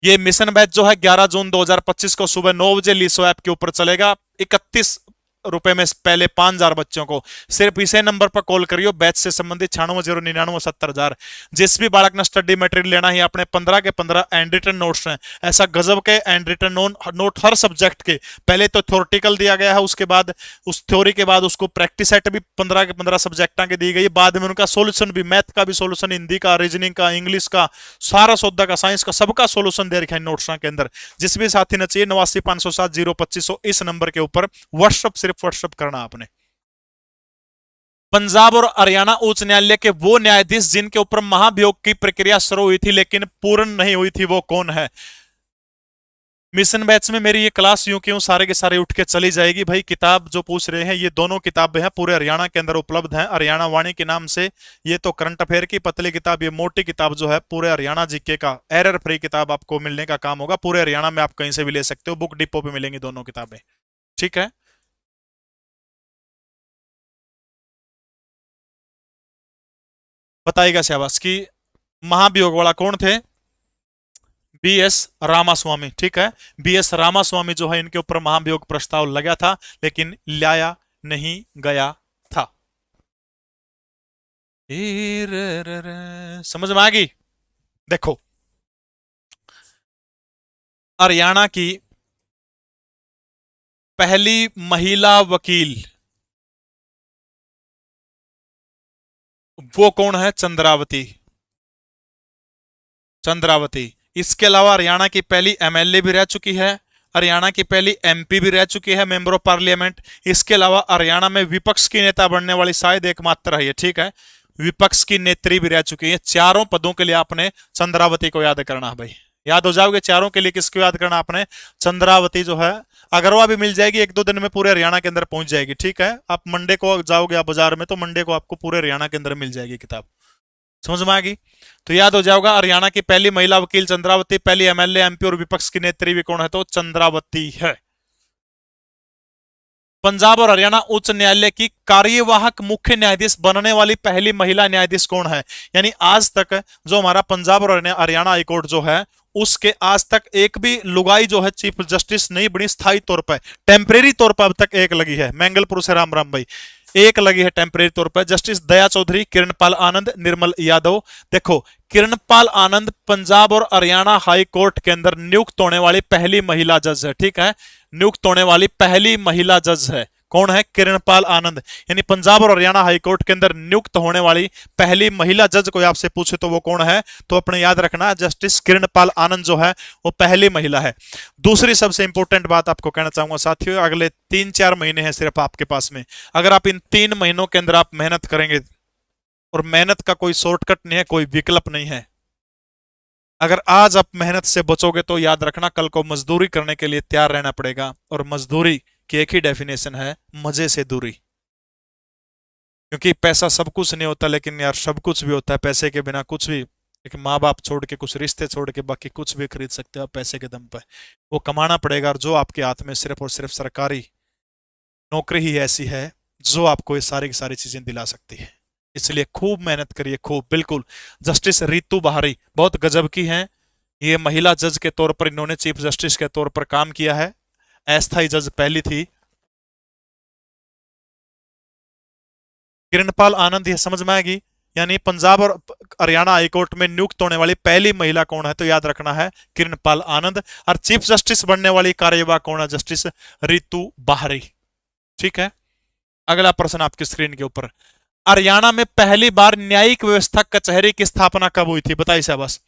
ये मिशन बैच जो है 11 जून 2025 को सुबह 9 बजे लीसो ऐप के ऊपर चलेगा। 31 रुपए में पहले 5000 बच्चों को सिर्फ इसे नंबर पर कॉल करियो। बैच से संबंधित 9609970000। जिस भी बालक ने स्टडी मटेरियल लेना है, अपने 15 के 15 एंड रिटन नोट्स हैं, ऐसा गजब के एंड रिटन नोट हर सब्जेक्ट के। पहले तो थ्योरेटिकल दिया गया है, उसके बाद उस थ्योरी के बाद उसको प्रैक्टिस सेट भी 15 के 15 सब्जेक्टा के दी गई। बाद में उनका सोल्यूशन भी, मैथ का भी सोल्यूशन, हिंदी का, रीजनिंग का, इंग्लिश का, सारा सौदा का, साइंस का, सबका सोल्यूशन दे रखा है नोट्स के अंदर। जिस भी साथी ने चाहिए 8950702500 इस नंबर के ऊपर व्हाट्सएप, सिर्फ व्हाट्सएप करना आपने। पंजाब और हरियाणा उच्च न्यायालय के वो न्यायाधीश जिनके ऊपर महाभियोग की प्रक्रिया शुरू हुई थी लेकिन पूर्ण नहीं हुई थी, वो कौन है? मिशन बैच में मेरी ये क्लास यूं क्यों सारे के सारे उठ के चली जाएगी भाई। किताब जो पूछ रहे हैं, ये दोनों किताबें हैं, पूरे हरियाणा के अंदर उपलब्ध हैं, हरियाणा वाणी के नाम से। ये तो करंट अफेयर की पतली किताब, ये मोटी किताब जो है पूरे हरियाणा जीके का एरर फ्री किताब आपको मिलने का काम होगा। पूरे हरियाणा में आप कहीं से भी ले सकते हो, बुक डिपो पे मिलेंगी दोनों किताबें, ठीक है। बताइएगा शाबाश कि महाभियोग वाला कौन थे? B S Ramaswami. ठीक है, बी एस रामास्वामी जो है इनके ऊपर महाभियोग प्रस्ताव लगा था, लेकिन लाया नहीं गया था। समझ में आ गई? देखो, हरियाणा की पहली महिला वकील वो कौन है? चंद्रावती। चंद्रावती। इसके अलावा हरियाणा की पहली एमएलए भी रह चुकी है, हरियाणा की पहली एमपी भी रह चुकी है, मेंबर ऑफ पार्लियामेंट। इसके अलावा हरियाणा में विपक्ष की नेता बनने वाली शायद एकमात्र है ये। ठीक है, विपक्ष की नेत्री भी रह चुकी है। चारों पदों के लिए आपने चंद्रावती को याद करना है भाई। याद हो जाओगे चारों के लिए? किसको याद करना आपने? चंद्रावती जो है। अगरवा भी मिल जाएगी, एक दो दिन में पूरे हरियाणा के अंदर पहुंच जाएगी। ठीक है, आप मंडे को जाओगे आप बाजार में तो मंडे को आपको पूरे हरियाणा के अंदर मिल जाएगी किताब। समझ में आ गई? तो याद हो जाएगा, हरियाणा की पहली महिला वकील चंद्रावती, पहली एमएलए एमपी और विपक्ष की नेत्री भी कौन है? तो चंद्रावती है। पंजाब और हरियाणा उच्च न्यायालय की कार्यवाहक मुख्य न्यायाधीश बनने वाली पहली महिला न्यायाधीश कौन है? यानी आज तक जो हमारा पंजाब और हरियाणा हाईकोर्ट जो है, उसके आज तक एक भी लुगाई जो है चीफ जस्टिस नहीं बनी स्थायी तौर पर। टेम्परेरी तौर पर अब तक एक लगी है, मैंगलपुर से राम राम भाई, एक लगी है टेम्परेरी तौर पर। जस्टिस दया चौधरी, किरणपाल आनंद, निर्मल यादव। देखो, किरणपाल आनंद पंजाब और हरियाणा हाई कोर्ट के अंदर नियुक्त होने वाली पहली महिला जज है। ठीक है, नियुक्त होने वाली पहली महिला जज है। कौन है? किरणपाल आनंद। यानी पंजाब और हरियाणा हाईकोर्ट के अंदर नियुक्त होने वाली पहली महिला जज कोई आपसे पूछे तो वो कौन है? तो अपने याद रखना, जस्टिस किरणपाल आनंद जो है वो पहली महिला है। दूसरी सबसे इंपॉर्टेंट बात आपको कहना चाहूंगा साथियों, अगले 3-4 महीने हैं सिर्फ आपके पास में। अगर आप इन 3 महीनों के अंदर आप मेहनत करेंगे, और मेहनत का कोई शॉर्टकट नहीं है, कोई विकल्प नहीं है। अगर आज आप मेहनत से बचोगे तो याद रखना कल को मजदूरी करने के लिए तैयार रहना पड़ेगा। और मजदूरी की एक ही डेफिनेशन है, मजे से दूरी। क्योंकि पैसा सब कुछ नहीं होता, लेकिन यार सब कुछ भी होता है। पैसे के बिना कुछ भी, एक माँ बाप छोड़ के, कुछ रिश्ते छोड़ के, बाकी कुछ भी खरीद सकते हो आप पैसे के दम पर। वो कमाना पड़ेगा, और जो आपके हाथ में सिर्फ और सिर्फ सरकारी नौकरी ही ऐसी है जो आपको ये सारी की सारी चीजें दिला सकती है। इसलिए खूब मेहनत करिए, खूब। बिल्कुल। जस्टिस रितु बहारी बहुत गजब की हैं। ये महिला जज के तौर पर इन्होंने चीफ जस्टिस के तौर पर काम किया है। अस्थायी जज पहली थी। किरणपाल आनंद, ये समझ में आएगी। यानी पंजाब और हरियाणा हाईकोर्ट में नियुक्त होने वाली पहली महिला कौन है? तो याद रखना है किरणपाल आनंद। और चीफ जस्टिस बनने वाली कार्यवाहक कौन है? जस्टिस रितु बहारी। ठीक है, अगला प्रश्न आपकी स्क्रीन के ऊपर। हरियाणा में पहली बार न्यायिक व्यवस्था कचहरी की स्थापना कब हुई थी? बताइए शाबाश।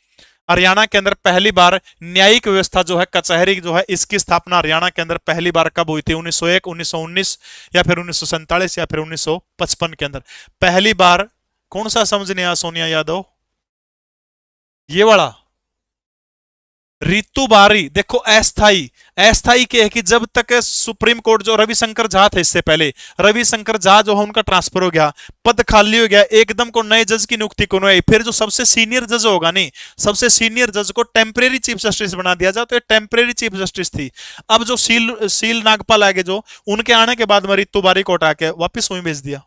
हरियाणा के अंदर पहली बार न्यायिक व्यवस्था जो है, कचहरी जो है, इसकी स्थापना हरियाणा के अंदर पहली बार कब हुई थी? 1901, 1919 या फिर 1947 या फिर 1955 के अंदर पहली बार? कौन सा समझ नहीं आया सोनिया यादव? ये वाला रितु बारी। देखो, अस्थाई, अस्थाई के है कि जब तक सुप्रीम कोर्ट जो रविशंकर झा थे, इससे पहले रविशंकर झा जो है उनका ट्रांसफर हो गया, पद खाली हो गया, एकदम को नए जज की नियुक्ति को नहीं। फिर जो सबसे सीनियर जज होगा, नहीं, सबसे सीनियर जज को टेम्परेरी चीफ जस्टिस बना दिया जाए, तो ये टेम्परेरी चीफ जस्टिस थी। अब जो सील नागपाल आगे जो उनके आने के बाद में रितु बारी को हटा के वापिस वहीं भेज दिया।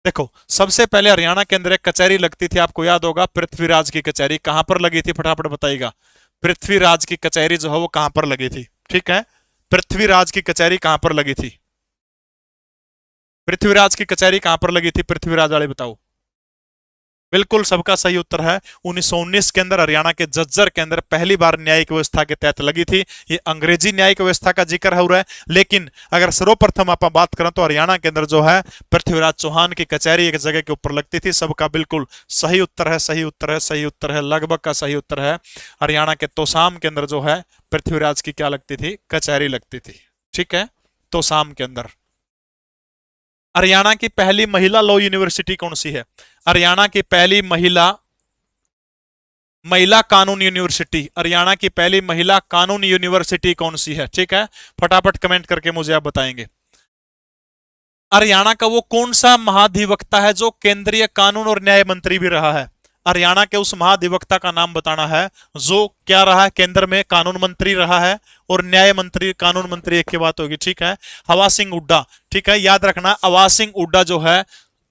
देखो, सबसे पहले हरियाणा के अंदर एक कचहरी लगती थी, आपको याद होगा, पृथ्वीराज की कचहरी। कहां पर लगी थी? फटाफट बताइएगा। पृथ्वीराज की कचहरी जो है वो कहां पर लगी थी? ठीक है, पृथ्वीराज की कचहरी कहां पर लगी थी? पृथ्वीराज की कचहरी कहां पर लगी थी? पृथ्वीराज वाले बताओ। बिल्कुल, सबका सही उत्तर है 1919 के अंदर हरियाणा के जज्जर के अंदर पहली बार न्यायिक व्यवस्था के तहत लगी थी। ये अंग्रेजी न्यायिक व्यवस्था का जिक्र हो रहा है, लेकिन अगर सर्वप्रथम आप बात करें तो हरियाणा के अंदर जो है पृथ्वीराज चौहान की कचहरी एक जगह के ऊपर लगती थी। सबका बिल्कुल सही उत्तर है, सही उत्तर है, सही उत्तर है, लगभग का सही उत्तर है। हरियाणा के तोसाम के अंदर जो है पृथ्वीराज की क्या लगती थी? कचहरी लगती थी। ठीक है, तोसाम के अंदर। हरियाणा की पहली महिला लॉ यूनिवर्सिटी कौन सी है? हरियाणा की पहली महिला कानून यूनिवर्सिटी, हरियाणा की पहली महिला कानून यूनिवर्सिटी कौन सी है? ठीक है, फटाफट कमेंट करके मुझे आप बताएंगे। हरियाणा का वो कौन सा महाधिवक्ता है जो केंद्रीय कानून और न्याय मंत्री भी रहा है? हरियाणा के उस महाधिवक्ता का नाम बताना है जो क्या रहा है? केंद्र में कानून मंत्री रहा है और न्याय मंत्री, कानून मंत्री एक की बात होगी। ठीक है, हवा सिंह हुड्डा। ठीक है, याद रखना, हवा सिंह हुड्डा जो है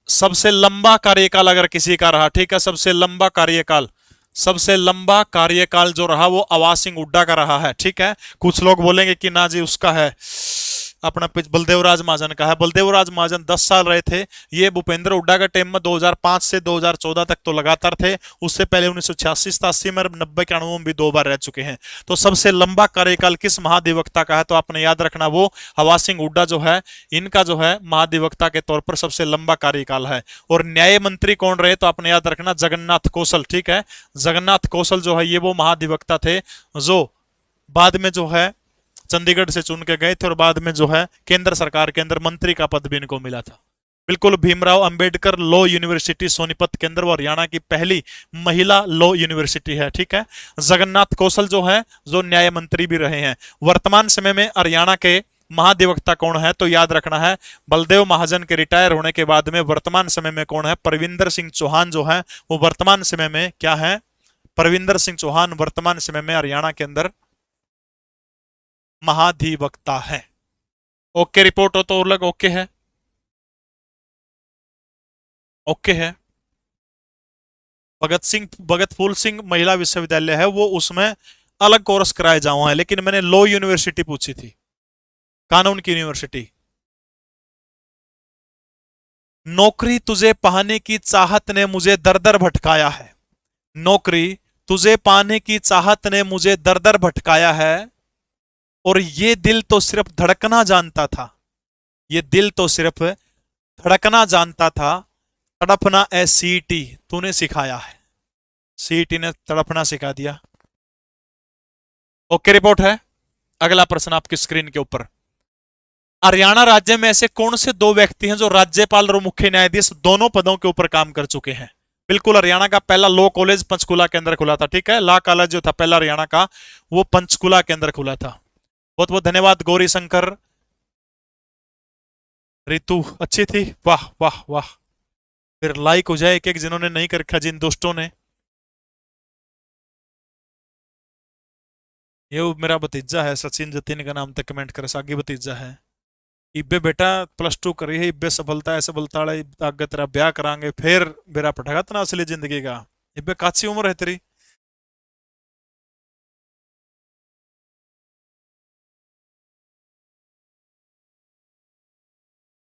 सबसे लंबा कार्यकाल अगर किसी का रहा, ठीक है, सबसे लंबा कार्यकाल, सबसे लंबा कार्यकाल जो रहा वो अवाज सिंह हुड्डा का रहा है, ठीक है। कुछ लोग बोलेंगे कि ना जी उसका है, अपना बलदेव राज महाजन का है। बलदेव राज महाजन 10 साल रहे थे, ये भूपेंद्र हुड्डा के टाइम में 2005 से 2014 तक तो लगातार थे, उससे पहले 1986 87 में, 90 के 91 में भी 2 बार रह चुके हैं। तो सबसे लंबा कार्यकाल किस महाधिवक्ता का है, तो आपने याद रखना वो अवाज सिंह हुड्डा जो है, इनका जो है महाधिवक्ता के तौर पर सबसे लंबा कार्यकाल है। और न्याय मंत्री कौन रहे, तो आपने याद रखना जगन्नाथ कौशल, ठीक है। जगन्नाथ कौशल जो है ये वो महाधिवक्ता थे जो बाद में जो है चंडीगढ़ से चुन के गए थे और बाद में जो है केंद्र सरकार के अंदर मंत्री का पद भी इनको मिला था। बिल्कुल भीमराव अंबेडकर लॉ यूनिवर्सिटी सोनीपत के अंदर वो हरियाणा की पहली महिला लॉ यूनिवर्सिटी है, ठीक है। जगन्नाथ कौशल जो है जो न्याय मंत्री भी रहे हैं। वर्तमान समय में हरियाणा के महाधिवक्ता कौन है, तो याद रखना है बलदेव महाजन के रिटायर होने के बाद में वर्तमान समय में कौन है, परविंदर सिंह चौहान जो है वो वर्तमान समय में क्या है, परविंदर सिंह चौहान वर्तमान समय में हरियाणा के अंदर महाधिवक्ता है। ओके रिपोर्ट हो तो और लग ओके है, ओके है। भगत फूल सिंह महिला विश्वविद्यालय है वो, उसमें अलग कोर्स कराए जाओ है, लेकिन मैंने लॉ यूनिवर्सिटी पूछी थी, कानून की यूनिवर्सिटी। नौकरी तुझे पाने की चाहत ने मुझे दर दर भटकाया है, नौकरी तुझे पाने की चाहत ने मुझे दर दर भटकाया है, और ये दिल तो सिर्फ धड़कना जानता था, ये दिल तो सिर्फ धड़कना जानता था, तड़पना ए सीटी तूने सिखाया है, सीटी ने तड़पना सिखा दिया। ओके रिपोर्ट है। अगला प्रश्न आपकी स्क्रीन के ऊपर, हरियाणा राज्य में ऐसे कौन से 2 व्यक्ति हैं जो राज्यपाल और मुख्य न्यायाधीश दोनों पदों के ऊपर काम कर चुके हैं। बिल्कुल हरियाणा का पहला लॉ कॉलेज पंचकुला के अंदर खुला था, ठीक है। लॉ कॉलेज जो था पहला हरियाणा का वो पंचकुला के अंदर खुला था। बहुत बहुत धन्यवाद गौरी शंकर, रितु अच्छी थी, वाह वाह वाह। फिर लाइक हो जाए एक एक जिन्होंने नहीं कर रखा, जिन दोस्तों ने। ये मेरा भतीजा है सचिन जतीन का नाम तक कमेंट करे, सागी भतीजा है। इब्बे बेटा +2 करी है, इब्बे सफलता है, सफलता आगे तेरा ब्याह करांगे फिर बेरा पटागा तना असली जिंदगी का। इब्बे काची उम्र है तेरी।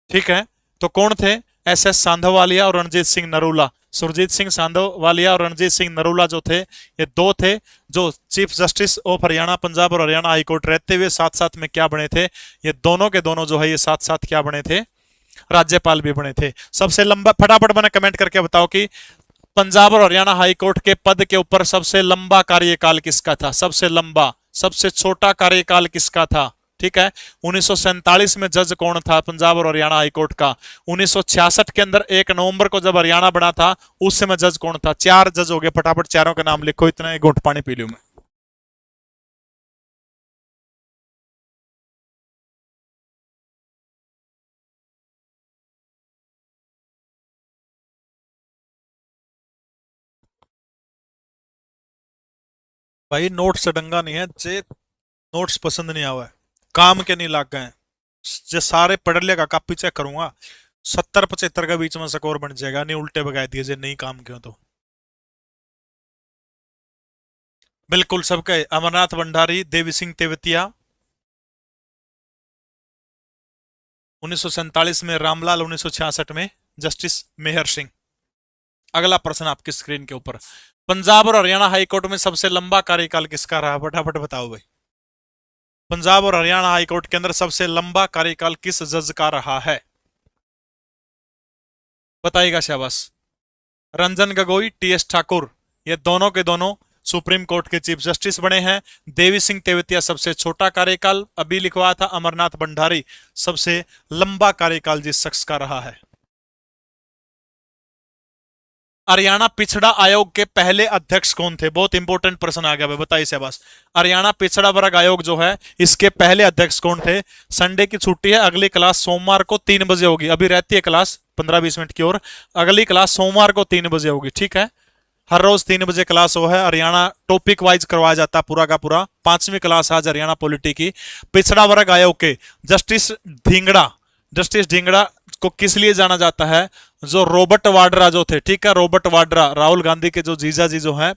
ठीक है, तो कौन थे, SS सांधवालिया और रणजीत सिंह नरूला। सुरजीत सिंह सांधवालिया और रणजीत सिंह नरूला जो थे, ये 2 थे जो chief justice of Haryana Punjab और हरियाणा हाईकोर्ट रहते हुए साथ साथ में क्या बने थे, ये दोनों के दोनों जो है ये साथ साथ क्या बने थे, राज्यपाल भी बने थे। सबसे लंबा, फटाफट मैंने कमेंट करके बताओ कि पंजाब और हरियाणा हाईकोर्ट के पद के ऊपर सबसे लंबा कार्यकाल किसका था, सबसे लंबा, सबसे छोटा कार्यकाल किसका था। ठीक है, 1947 में जज कौन था पंजाब और हरियाणा हाईकोर्ट का। 1966 के अंदर 1 नवंबर को जब हरियाणा बना था उस समय जज कौन था। 4 जज हो गए, फटाफट चारों के नाम लिखो, इतना एक घुट पानी पी लूं मैं। भाई नोट्स डंगा नहीं है, जे नोट्स पसंद नहीं आवा है, काम के नहीं लाग गए, जे सारे पढ़ लेगा, कॉपी चेक करूंगा 70-75 के बीच में स्कोर बन जाएगा, नहीं उल्टे बगाए दिए जे नहीं काम क्यों। तो बिल्कुल सबके, अमरनाथ भंडारी, देवी सिंह तेवतिया 1947 में, रामलाल 1966 में, जस्टिस मेहर सिंह। अगला प्रश्न आपकी स्क्रीन के ऊपर, पंजाब और हरियाणा हाईकोर्ट में सबसे लंबा कार्यकाल किसका रहा, फटाफट बताओ भाई। पंजाब और हरियाणा हाईकोर्ट के अंदर सबसे लंबा कार्यकाल किस जज का रहा है, बताइएगा शाबाश। रंजन गोगोई, TS ठाकुर, ये दोनों के दोनों सुप्रीम कोर्ट के चीफ जस्टिस बने हैं। देवी सिंह तेवतिया सबसे छोटा कार्यकाल अभी लिखवाया था, अमरनाथ भंडारी सबसे लंबा कार्यकाल जिस शख्स का रहा है। हरियाणा पिछड़ा आयोग के पहले अध्यक्ष कौन थे, बहुत इंपॉर्टेंट प्रश्न आ गया भाई, बताइए शाबाश। हरियाणा पिछड़ा वर्ग आयोग जो है इसके पहले अध्यक्ष कौन थे। संडे की छुट्टी है, अगली क्लास सोमवार को 3 बजे होगी, अभी रहती है क्लास 15-20 मिनट की, और अगली क्लास सोमवार को 3 बजे होगी। ठीक है, हर रोज 3 बजे क्लास हो है, हरियाणा टॉपिक वाइज करवाया जाता है पूरा का पूरा। 5वीं क्लास आज हरियाणा पॉलिटी की। पिछड़ा वर्ग आयोग के जस्टिस ढींगड़ा को किस लिए जाना जाता है, जो रॉबर्ट वाड्रा जो थे, ठीक है, रॉबर्ट वाड्रा, राहुल गांधी के जो जीजा जी जो हैं,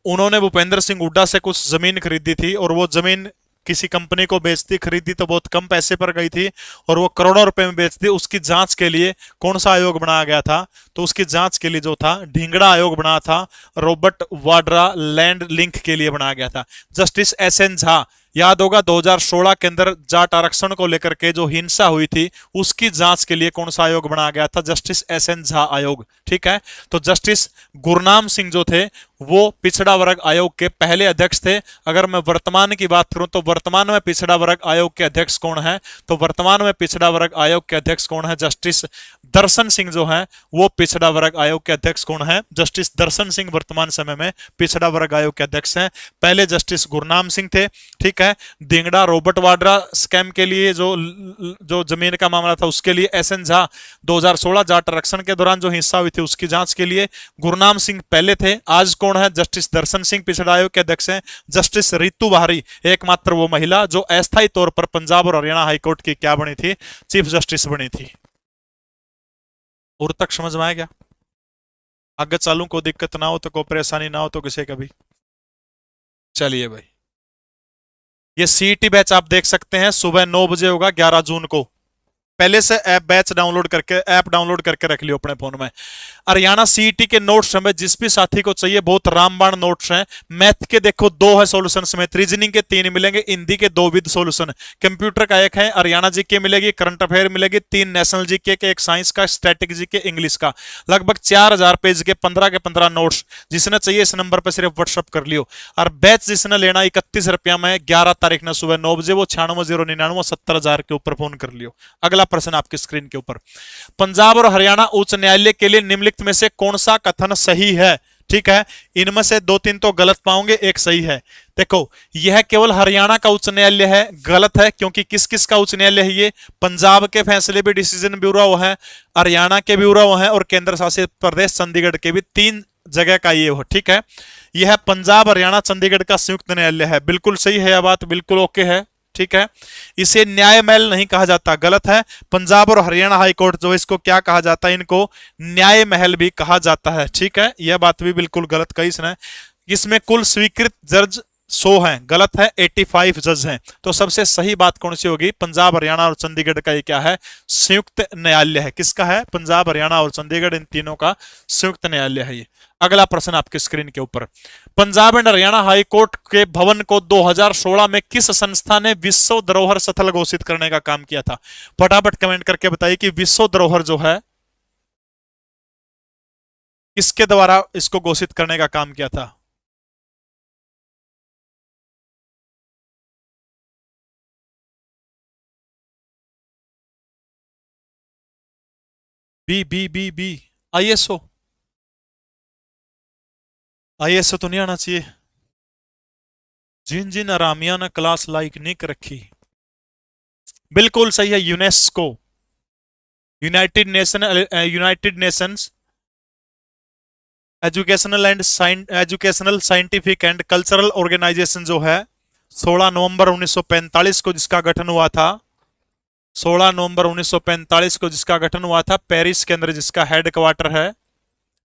उन्होंने भूपेंद्र सिंह हुड्डा से कुछ जमीन खरीदी थी और वो जमीन किसी कंपनी को बेचती, खरीदी तो बहुत कम पैसे पर गई थी और वो करोड़ों रुपए में बेचती। उसकी जांच के लिए कौन सा आयोग बनाया गया था? तो उसकी जांच के लिए जो था ढींगड़ा आयोग बना था, रॉबर्ट वाड्रा लैंड लिंक के लिए बनाया गया था। जस्टिस एस एन झा, याद होगा 2016 के अंदर जाट आरक्षण को लेकर के जो हिंसा हुई थी उसकी जांच के लिए कौन सा आयोग बनाया गया था? जस्टिस एस एन झा आयोग, ठीक है। तो जस्टिस गुरनाम सिंह जो थे वो पिछड़ा वर्ग आयोग के पहले अध्यक्ष थे। अगर मैं वर्तमान की बात करूं तो वर्तमान में पिछड़ा वर्ग आयोग के अध्यक्ष कौन है? तो वर्तमान में पिछड़ा वर्ग आयोग के अध्यक्ष कौन है? जस्टिस दर्शन सिंह जो है वो पिछड़ा वर्ग आयोग के अध्यक्ष कौन है? जस्टिस दर्शन सिंह वर्तमान समय में पिछड़ा वर्ग आयोग के अध्यक्ष हैं। पहले जस्टिस गुरनाम सिंह थे, ठीक है। धिंगड़ा रॉबर्ट वाड्रा स्कैम के लिए जो जमीन का मामला था उसके लिए एस एन झा 2016 जाट आरक्षण के दौरान जो हिंसा हुई थी उसकी जांच के लिए गुरनाम सिंह पहले थे। आज कौन है? जस्टिस दर्शन सिंह पिछड़ा आयोग के अध्यक्ष हैं। जस्टिस रितु बहारी, एकमात्र वो महिला जो अस्थायी तौर पर पंजाब और हरियाणा हाईकोर्ट की क्या बनी थी? चीफ जस्टिस बनी थी। और तक समझ में आया क्या? आगे चालू को दिक्कत ना हो तो, कोई परेशानी ना हो तो किसी का भी। चलिए भाई, ये सीईटी बैच आप देख सकते हैं, सुबह 9 बजे होगा 11 जून को। पहले से ऐप डाउनलोड करके रख लियो अपने फोन में। हरियाणा सीईटी के नोट्स हमें जिस भी साथी को चाहिए, बहुत रामबाण नोट्स हैं। मैथ के देखो 2 है सॉल्यूशन समेत, रीजनिंग के 3 मिलेंगे, हिंदी के 2 विद सॉल्यूशन, कंप्यूटर का 1 है, हरियाणा जीके मिलेगी, करंट अफेयर मिलेगी 3, नेशनल जीके के 1 साइंस का, स्टैटिक जीके इंग्लिश का। लगभग 4000 पेज के 15 नोट्स। जिसने चाहिए इस नंबर पर सिर्फ व्हाट्सअप कर लियो। और बैच जिसने लेना 31 रुपया में 11 तारीख न सुबह 9 बजे, वो 96,099 70,000 के ऊपर फोन कर लियो। अगला प्रश्न आपकी स्क्रीन के ऊपर, पंजाब और हरियाणा उच्च न्यायालय के लिए निम्नलिखित में से कौन सा कथन सही है? ठीक है, इनमें से 2-3 तो गलत पाओगे, एक सही है। देखो, यह केवल हरियाणा का उच्च न्यायालय है, गलत है, क्योंकि किस किस का उच्च न्यायालय है ये? पंजाब के फैसले भी डिसीजन ब्यूरो है, हरियाणा के ब्यूरो है और केंद्र शासित प्रदेश चंडीगढ़ के भी 3 जगह का ये हो, ठीक है। यह पंजाब हरियाणा चंडीगढ़ का संयुक्त न्यायालय है। बिल्कुल सही है, यह बात बिल्कुल ओके है, ठीक है। इसे न्याय महल नहीं कहा जाता, गलत है। पंजाब और हरियाणा हाईकोर्ट जो इसको क्या कहा जाता है? इनको न्याय महल भी कहा जाता है, ठीक है। यह बात भी बिल्कुल गलत कही इसने। इसमें कुल स्वीकृत जज 100 हैं, गलत है, 85 जज हैं। तो सबसे सही बात कौन सी होगी? पंजाब हरियाणा और चंडीगढ़ का ये क्या है? संयुक्त न्यायालय है। किसका है? पंजाब हरियाणा और चंडीगढ़, इन तीनों का संयुक्त न्यायालय है ये। अगला प्रश्न आपकी स्क्रीन के ऊपर, पंजाब एंड हरियाणा हाईकोर्ट के भवन को 2016 में किस संस्था ने विश्व धरोहर स्थल घोषित करने का काम किया था? फटाफट कमेंट करके बताइए कि विश्व धरोहर जो है किसके द्वारा इसको घोषित करने का काम किया था? B B B B ISO. ISO तो नहीं आना चाहिए। जिन जिन आरामिया ने क्लास लाइक नहीं कर रखी। बिल्कुल सही है, UNESCO, United Nations Educational Scientific and Cultural Organization जो है 16 नवंबर 1945 को जिसका गठन हुआ था, 16 नवंबर 1945 को जिसका गठन हुआ था, पेरिस के अंदर जिसका हेडक्वार्टर है,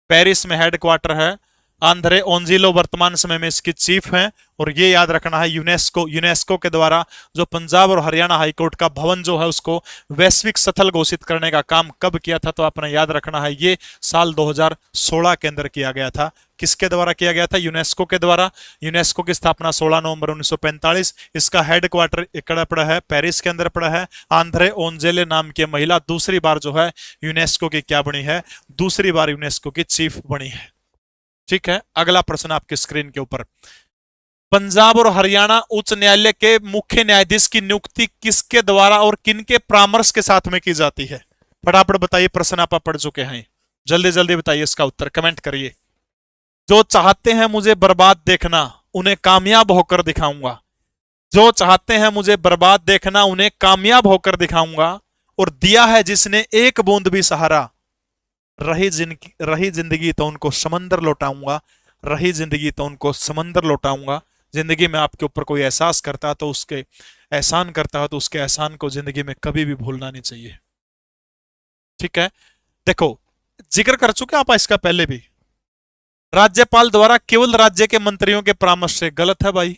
पेरिस में हेडक्वार्टर है। आंद्रे ओंजिलो वर्तमान समय में इसकी चीफ हैं। और ये याद रखना है, यूनेस्को के द्वारा जो पंजाब और हरियाणा हाईकोर्ट का भवन जो है उसको वैश्विक स्थल घोषित करने का काम कब किया था? तो आपने याद रखना है, ये साल 2016 के अंदर किया गया था। किसके द्वारा किया गया था? यूनेस्को के द्वारा। यूनेस्को की स्थापना 16 नवंबर 1945। इसका हेडक्वार्टर इकड़ा पड़ा है, पेरिस के अंदर पड़ा है। आंद्रे ओंजेले नाम की महिला दूसरी बार जो है यूनेस्को की क्या बनी है? दूसरी बार यूनेस्को की चीफ बनी है, ठीक है। अगला प्रश्न आपकी स्क्रीन के ऊपर, पंजाब और हरियाणा उच्च न्यायालय के मुख्य न्यायाधीश की नियुक्ति किसके द्वारा और किनके परामर्श के साथ में की जाती है? फटाफट बताइए, प्रश्न आप पढ़ चुके हैं, जल्दी जल्दी बताइए इसका उत्तर, कमेंट करिए। जो चाहते हैं मुझे बर्बाद देखना उन्हें कामयाब होकर दिखाऊंगा। जो चाहते हैं मुझे बर्बाद देखना उन्हें कामयाब होकर दिखाऊंगा। और दिया है जिसने एक बूंद भी सहारा, रही जिंदगी तो उनको समंदर लौटाऊंगा। रही जिंदगी तो उनको समंदर लौटाऊंगा। जिंदगी में आपके ऊपर कोई एहसास करता है तो उसके एहसान करता है तो उसके एहसान को जिंदगी में कभी भी भूलना नहीं चाहिए, ठीक है। देखो, जिक्र कर चुके आप इसका पहले भी। राज्यपाल द्वारा केवल राज्य के मंत्रियों के परामर्श से, गलत है भाई।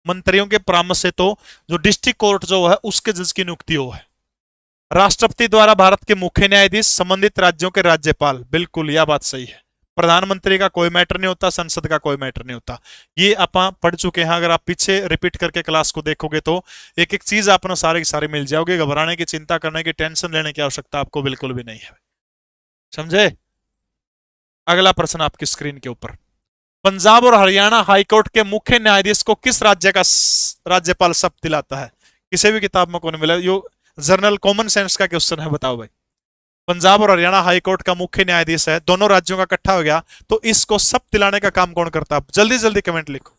मंत्रियों के परामर्श से तो जो डिस्ट्रिक्ट कोर्ट जो है उसके जज की नियुक्ति हो है। राष्ट्रपति द्वारा भारत के मुख्य न्यायाधीश, संबंधित राज्यों के राज्यपाल, बिल्कुल यह बात सही है। प्रधानमंत्री का कोई मैटर नहीं होता, संसद का कोई मैटर नहीं होता, ये आप पढ़ चुके हैं। अगर आप पीछे रिपीट करके क्लास को देखोगे तो एक एक चीज आपने सारी की सारी मिल जाओगे। घबराने की, चिंता करने की, टेंशन लेने की आवश्यकता आपको बिल्कुल भी नहीं है। समझे? अगला प्रश्न आपकी स्क्रीन के ऊपर। पंजाब और हरियाणा हाईकोर्ट के मुख्य न्यायाधीश को किस राज्य का राज्यपाल शपथ दिलाता है? किसी भी किताब में कौन मिला? यो जर्नल कॉमन सेंस का क्वेश्चन है, बताओ भाई। पंजाब और हरियाणा हाईकोर्ट का मुख्य न्यायाधीश है, दोनों राज्यों का इकट्ठा हो गया, तो इसको शपथ दिलाने का काम कौन करता है? जल्दी जल्दी कमेंट लिखो।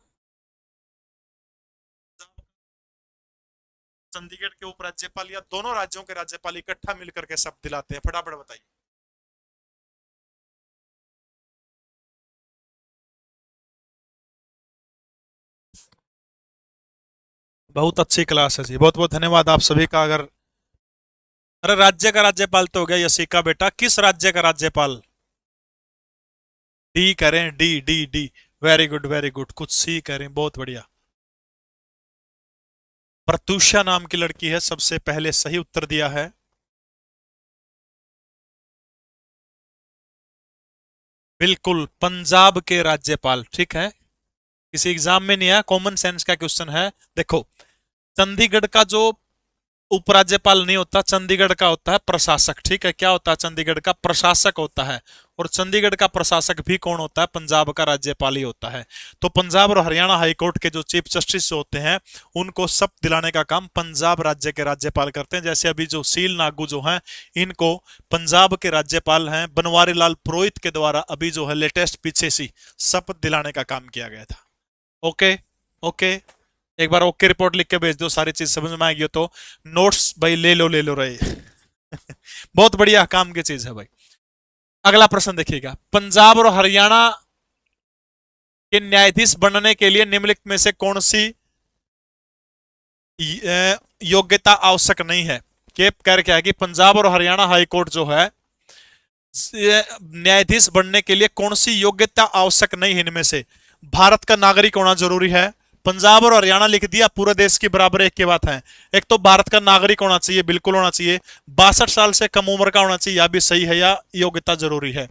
चंडीगढ़ के उपराज्यपाल या दोनों राज्यों के राज्यपाल इकट्ठा मिलकर के शपथ दिलाते हैं? फटाफट बताइए। बहुत अच्छी क्लास है जी, बहुत बहुत धन्यवाद आप सभी का। अगर अरे राज्य का राज्यपाल तो हो गया यशिका बेटा, किस राज्य का राज्यपाल? डी करें, D D D. Very good very good, कुछ सी करें, बहुत बढ़िया। प्रत्युषा नाम की लड़की है, सबसे पहले सही उत्तर दिया है। बिल्कुल पंजाब के राज्यपाल, ठीक है। किसी एग्जाम में नहीं है, कॉमन सेंस का क्वेश्चन है। देखो, चंडीगढ़ का जो उपराज्यपाल नहीं होता, चंडीगढ़ का होता है प्रशासक, ठीक है। क्या होता है? चंडीगढ़ का प्रशासक होता है। और चंडीगढ़ का प्रशासक भी कौन होता है? पंजाब का राज्यपाल ही होता है। तो पंजाब और हरियाणा हाईकोर्ट के जो चीफ जस्टिस होते हैं उनको शपथ दिलाने का काम पंजाब राज्य के राज्यपाल करते हैं। जैसे अभी जो सील नागू जो हैं, इनको पंजाब के राज्यपाल हैं बनवारी लाल पुरोहित के द्वारा अभी जो है लेटेस्ट पीछे सी शपथ दिलाने का काम किया गया था। ओके ओके, एक बार ओके रिपोर्ट लिख के भेज दो, सारी चीज समझ में आएगी। तो नोट्स भाई ले लो रहे बहुत बढ़िया काम की चीज है भाई। अगला प्रश्न देखिएगा। पंजाब और हरियाणा के न्यायाधीश बनने के लिए निम्नलिखित में से कौन सी योग्यता आवश्यक नहीं है? केप कर क्या है कि पंजाब और हरियाणा हाईकोर्ट जो है न्यायाधीश बनने के लिए कौन सी योग्यता आवश्यक नहीं है? इनमें से भारत का नागरिक होना जरूरी है। पंजाब और हरियाणा लिख दिया, पूरे देश की बराबर एक की बात है। एक तो भारत का नागरिक होना चाहिए, बिल्कुल होना चाहिए। 62 साल से कम उम्र का होना चाहिए, या भी सही है, या योग्यता जरूरी है।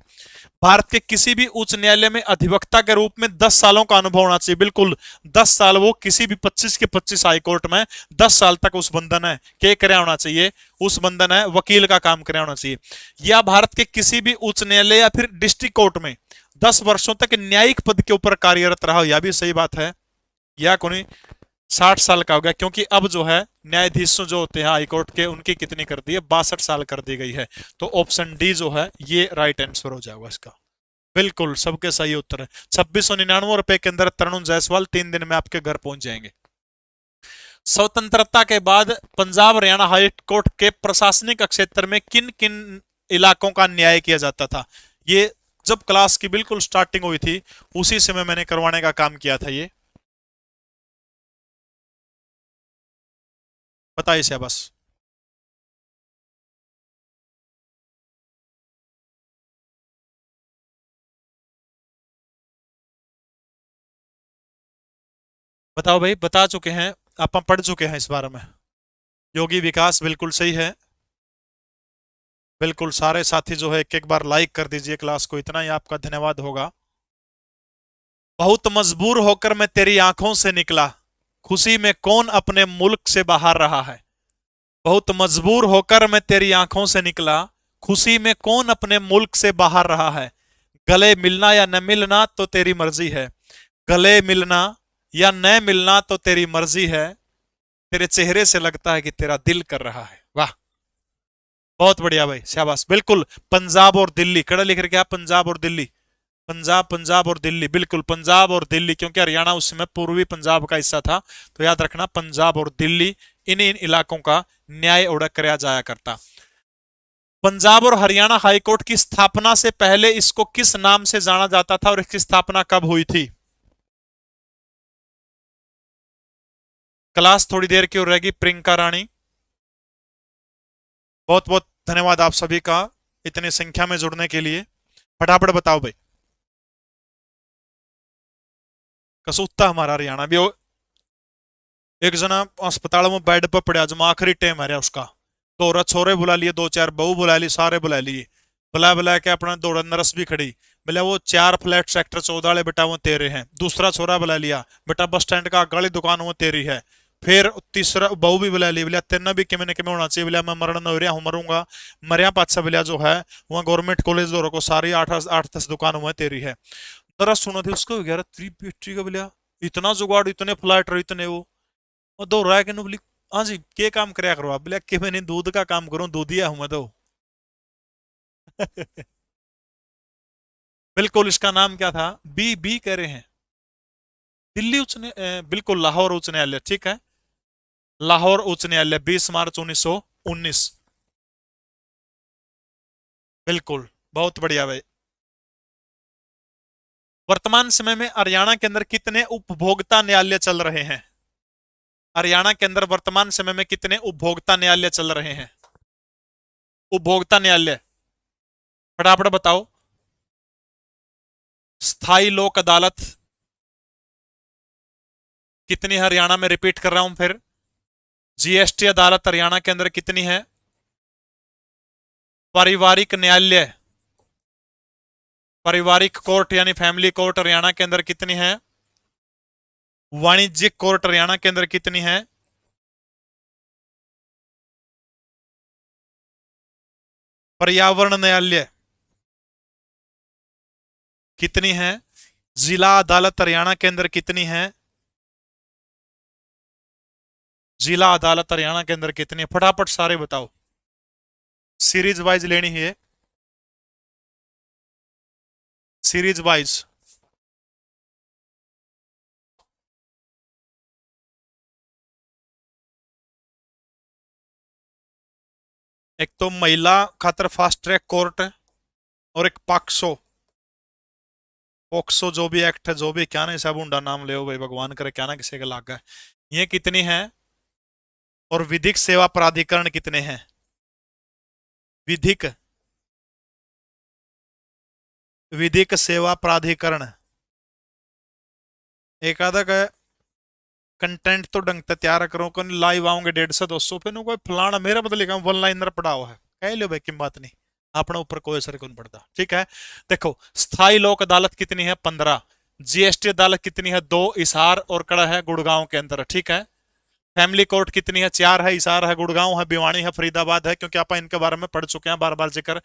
भारत के किसी भी उच्च न्यायालय में अधिवक्ता के रूप में 10 सालों का अनुभव होना चाहिए, बिल्कुल 10 साल। वो किसी भी 25 के 25 हाईकोर्ट में 10 साल तक उस बंधन है के करे होना चाहिए, उस बंधन है वकील का काम करे होना चाहिए। या भारत के किसी भी उच्च न्यायालय या फिर डिस्ट्रिक्ट कोर्ट में 10 वर्षों तक न्यायिक पद के ऊपर कार्यरत रहा हो, यह भी सही बात है। या कोई 60 साल का हो गया, क्योंकि अब जो है न्यायाधीश जो होते हैं हाईकोर्ट के, उनकी कितनी कर दी है? 62 साल कर दी गई है। तो ऑप्शन डी जो है ये राइट आंसर हो जाएगा इसका। बिल्कुल सबके सही उत्तर है। 2699 रुपए के अंदर तरुण जायसवाल 3 दिन में आपके घर पहुंच जाएंगे। स्वतंत्रता के बाद पंजाब हरियाणा हाई कोर्ट के प्रशासनिक क्षेत्र में किन किन इलाकों का न्याय किया जाता था? ये जब क्लास की बिल्कुल स्टार्टिंग हुई थी उसी समय मैंने करवाने का काम किया था। ये बताइए से बस। बताओ भाई, बता चुके हैं, आप पढ़ चुके हैं इस बारे में। योगी विकास बिल्कुल सही है। बिल्कुल सारे साथी जो है एक एक बार लाइक कर दीजिए क्लास को, इतना ही आपका धन्यवाद होगा। बहुत मजबूर होकर मैं तेरी आंखों से निकला, खुशी में कौन अपने मुल्क से बाहर रहा है? बहुत मजबूर होकर मैं तेरी आंखों से निकला, खुशी में कौन अपने मुल्क से बाहर रहा है? गले मिलना या न मिलना तो तेरी मर्जी है, गले मिलना या न मिलना तो तेरी मर्जी है, तेरे चेहरे से लगता है कि तेरा दिल कर रहा है। वाह, बहुत बढ़िया भाई, शाबाश। बिल्कुल पंजाब और दिल्ली, कड़ा लिख रखे आप, पंजाब और दिल्ली, पंजाब पंजाब और दिल्ली, बिल्कुल पंजाब और दिल्ली, क्योंकि हरियाणा उस समय पूर्वी पंजाब का हिस्सा था। तो याद रखना पंजाब और दिल्ली, इन इन इलाकों का न्याय ओढ़ कराया जाया करता। पंजाब और हरियाणा हाईकोर्ट की स्थापना से पहले इसको किस नाम से जाना जाता था और इसकी स्थापना कब हुई थी? क्लास थोड़ी देर की और रहेगी। प्रियंका रानी, बहुत बहुत धन्यवाद आप सभी का। इतनी संख्या में जुड़ने के लिए। फटाफट बताओ भाई। कसूता हमारा हरियाणा भी एक जना अस्पताल में बेड पर पड़ा, जमा आखिरी टाइम है उसका, दौरा छोरे बुला लिए, दो चार बहू बुला ली, सारे बुला लिए, बुला बुला के अपना दौड़ा, नर्स भी खड़ी, बोले वो 4 फ्लैट सेक्टर 14 वाले बेटा वो तेरे हैं। दूसरा छोरा बुला लिया, बेटा बस स्टैंड का अगली दुकान वो तेरी है। फिर तीसरा बहू भी बुला ली, बोलिया तेना भी किमें किमें होना चाहिए, बोलिया मैं मरण हो रहा हूँ, मरूंगा, मरिया पाछा, बोलिया जो है वहाँ गवर्नमेंट कॉलेज दौर को सारी 8-10 दुकान हुआ तेरी है। जरा सुना थी उसको 11 का, बोलिया इतना जुगाड़, इतने फ्लैट, इतने वो, और दो रहा है कि बोली हाँ जी के काम कराया करो आप, बोले कि मैंने दूध का काम करूं, दूधिया हूं मैं तो। बिल्कुल, इसका नाम क्या था? बी कह रहे हैं, दिल्ली बिल्कुल लाहौर उच्च न्यायालय, ठीक है, लाहौर उच्च न्यायालय, 20 मार्च 1919। बिल्कुल, बहुत बढ़िया भाई। वर्तमान समय में हरियाणा के अंदर कितने उपभोक्ता न्यायालय चल रहे हैं? हरियाणा के अंदर वर्तमान समय में कितने उपभोक्ता न्यायालय चल रहे हैं? उपभोक्ता न्यायालय, फटाफट बताओ। स्थायी लोक अदालत कितनी है हरियाणा में? रिपीट कर रहा हूं फिर। जीएसटी अदालत हरियाणा के अंदर कितनी है? पारिवारिक न्यायालय, पारिवारिक कोर्ट यानी फैमिली कोर्ट हरियाणा के अंदर कितनी है? वाणिज्यिक कोर्ट हरियाणा के अंदर कितनी है? पर्यावरण न्यायालय कितनी है? जिला अदालत हरियाणा के अंदर कितनी है? जिला अदालत हरियाणा के अंदर कितनी है? फटाफट सारे बताओ, सीरीज वाइज लेनी है, सीरीज वाइज। एक तो महिला खातर फास्ट ट्रैक कोर्ट, और एक पाक्सो, पोक्सो जो भी एक्ट है, जो भी क्या नहीं सब ऊंडा नाम ले भाई, भगवान करे क्या ना किसी का लाग है। ये कितनी है? और विधिक सेवा प्राधिकरण कितने हैं? विधिक, विधिक सेवा प्राधिकरण, एक आधा का कंटेंट तो ढंग से तैयार करो, कौन लाइव आऊंगे 150-200 पे कोई फलाना मेरा मतलब लिखा वन लाइनर पड़ा हुआ है, कह लो भाई, की बात नहीं, अपने ऊपर कोई असर कौन पड़ता, ठीक है। देखो, स्थायी लोक अदालत कितनी है? 15। जीएसटी अदालत कितनी है? 2 हिसार और कड़ा है गुड़गांव के अंदर, ठीक है। फैमिली कोर्ट कितनी है? 4 है, हिसार है, गुड़गांव है, भिवानी है, फरीदाबाद है, क्योंकि आप इनके बारे में पढ़ चुके हैं, बार बार जिक्र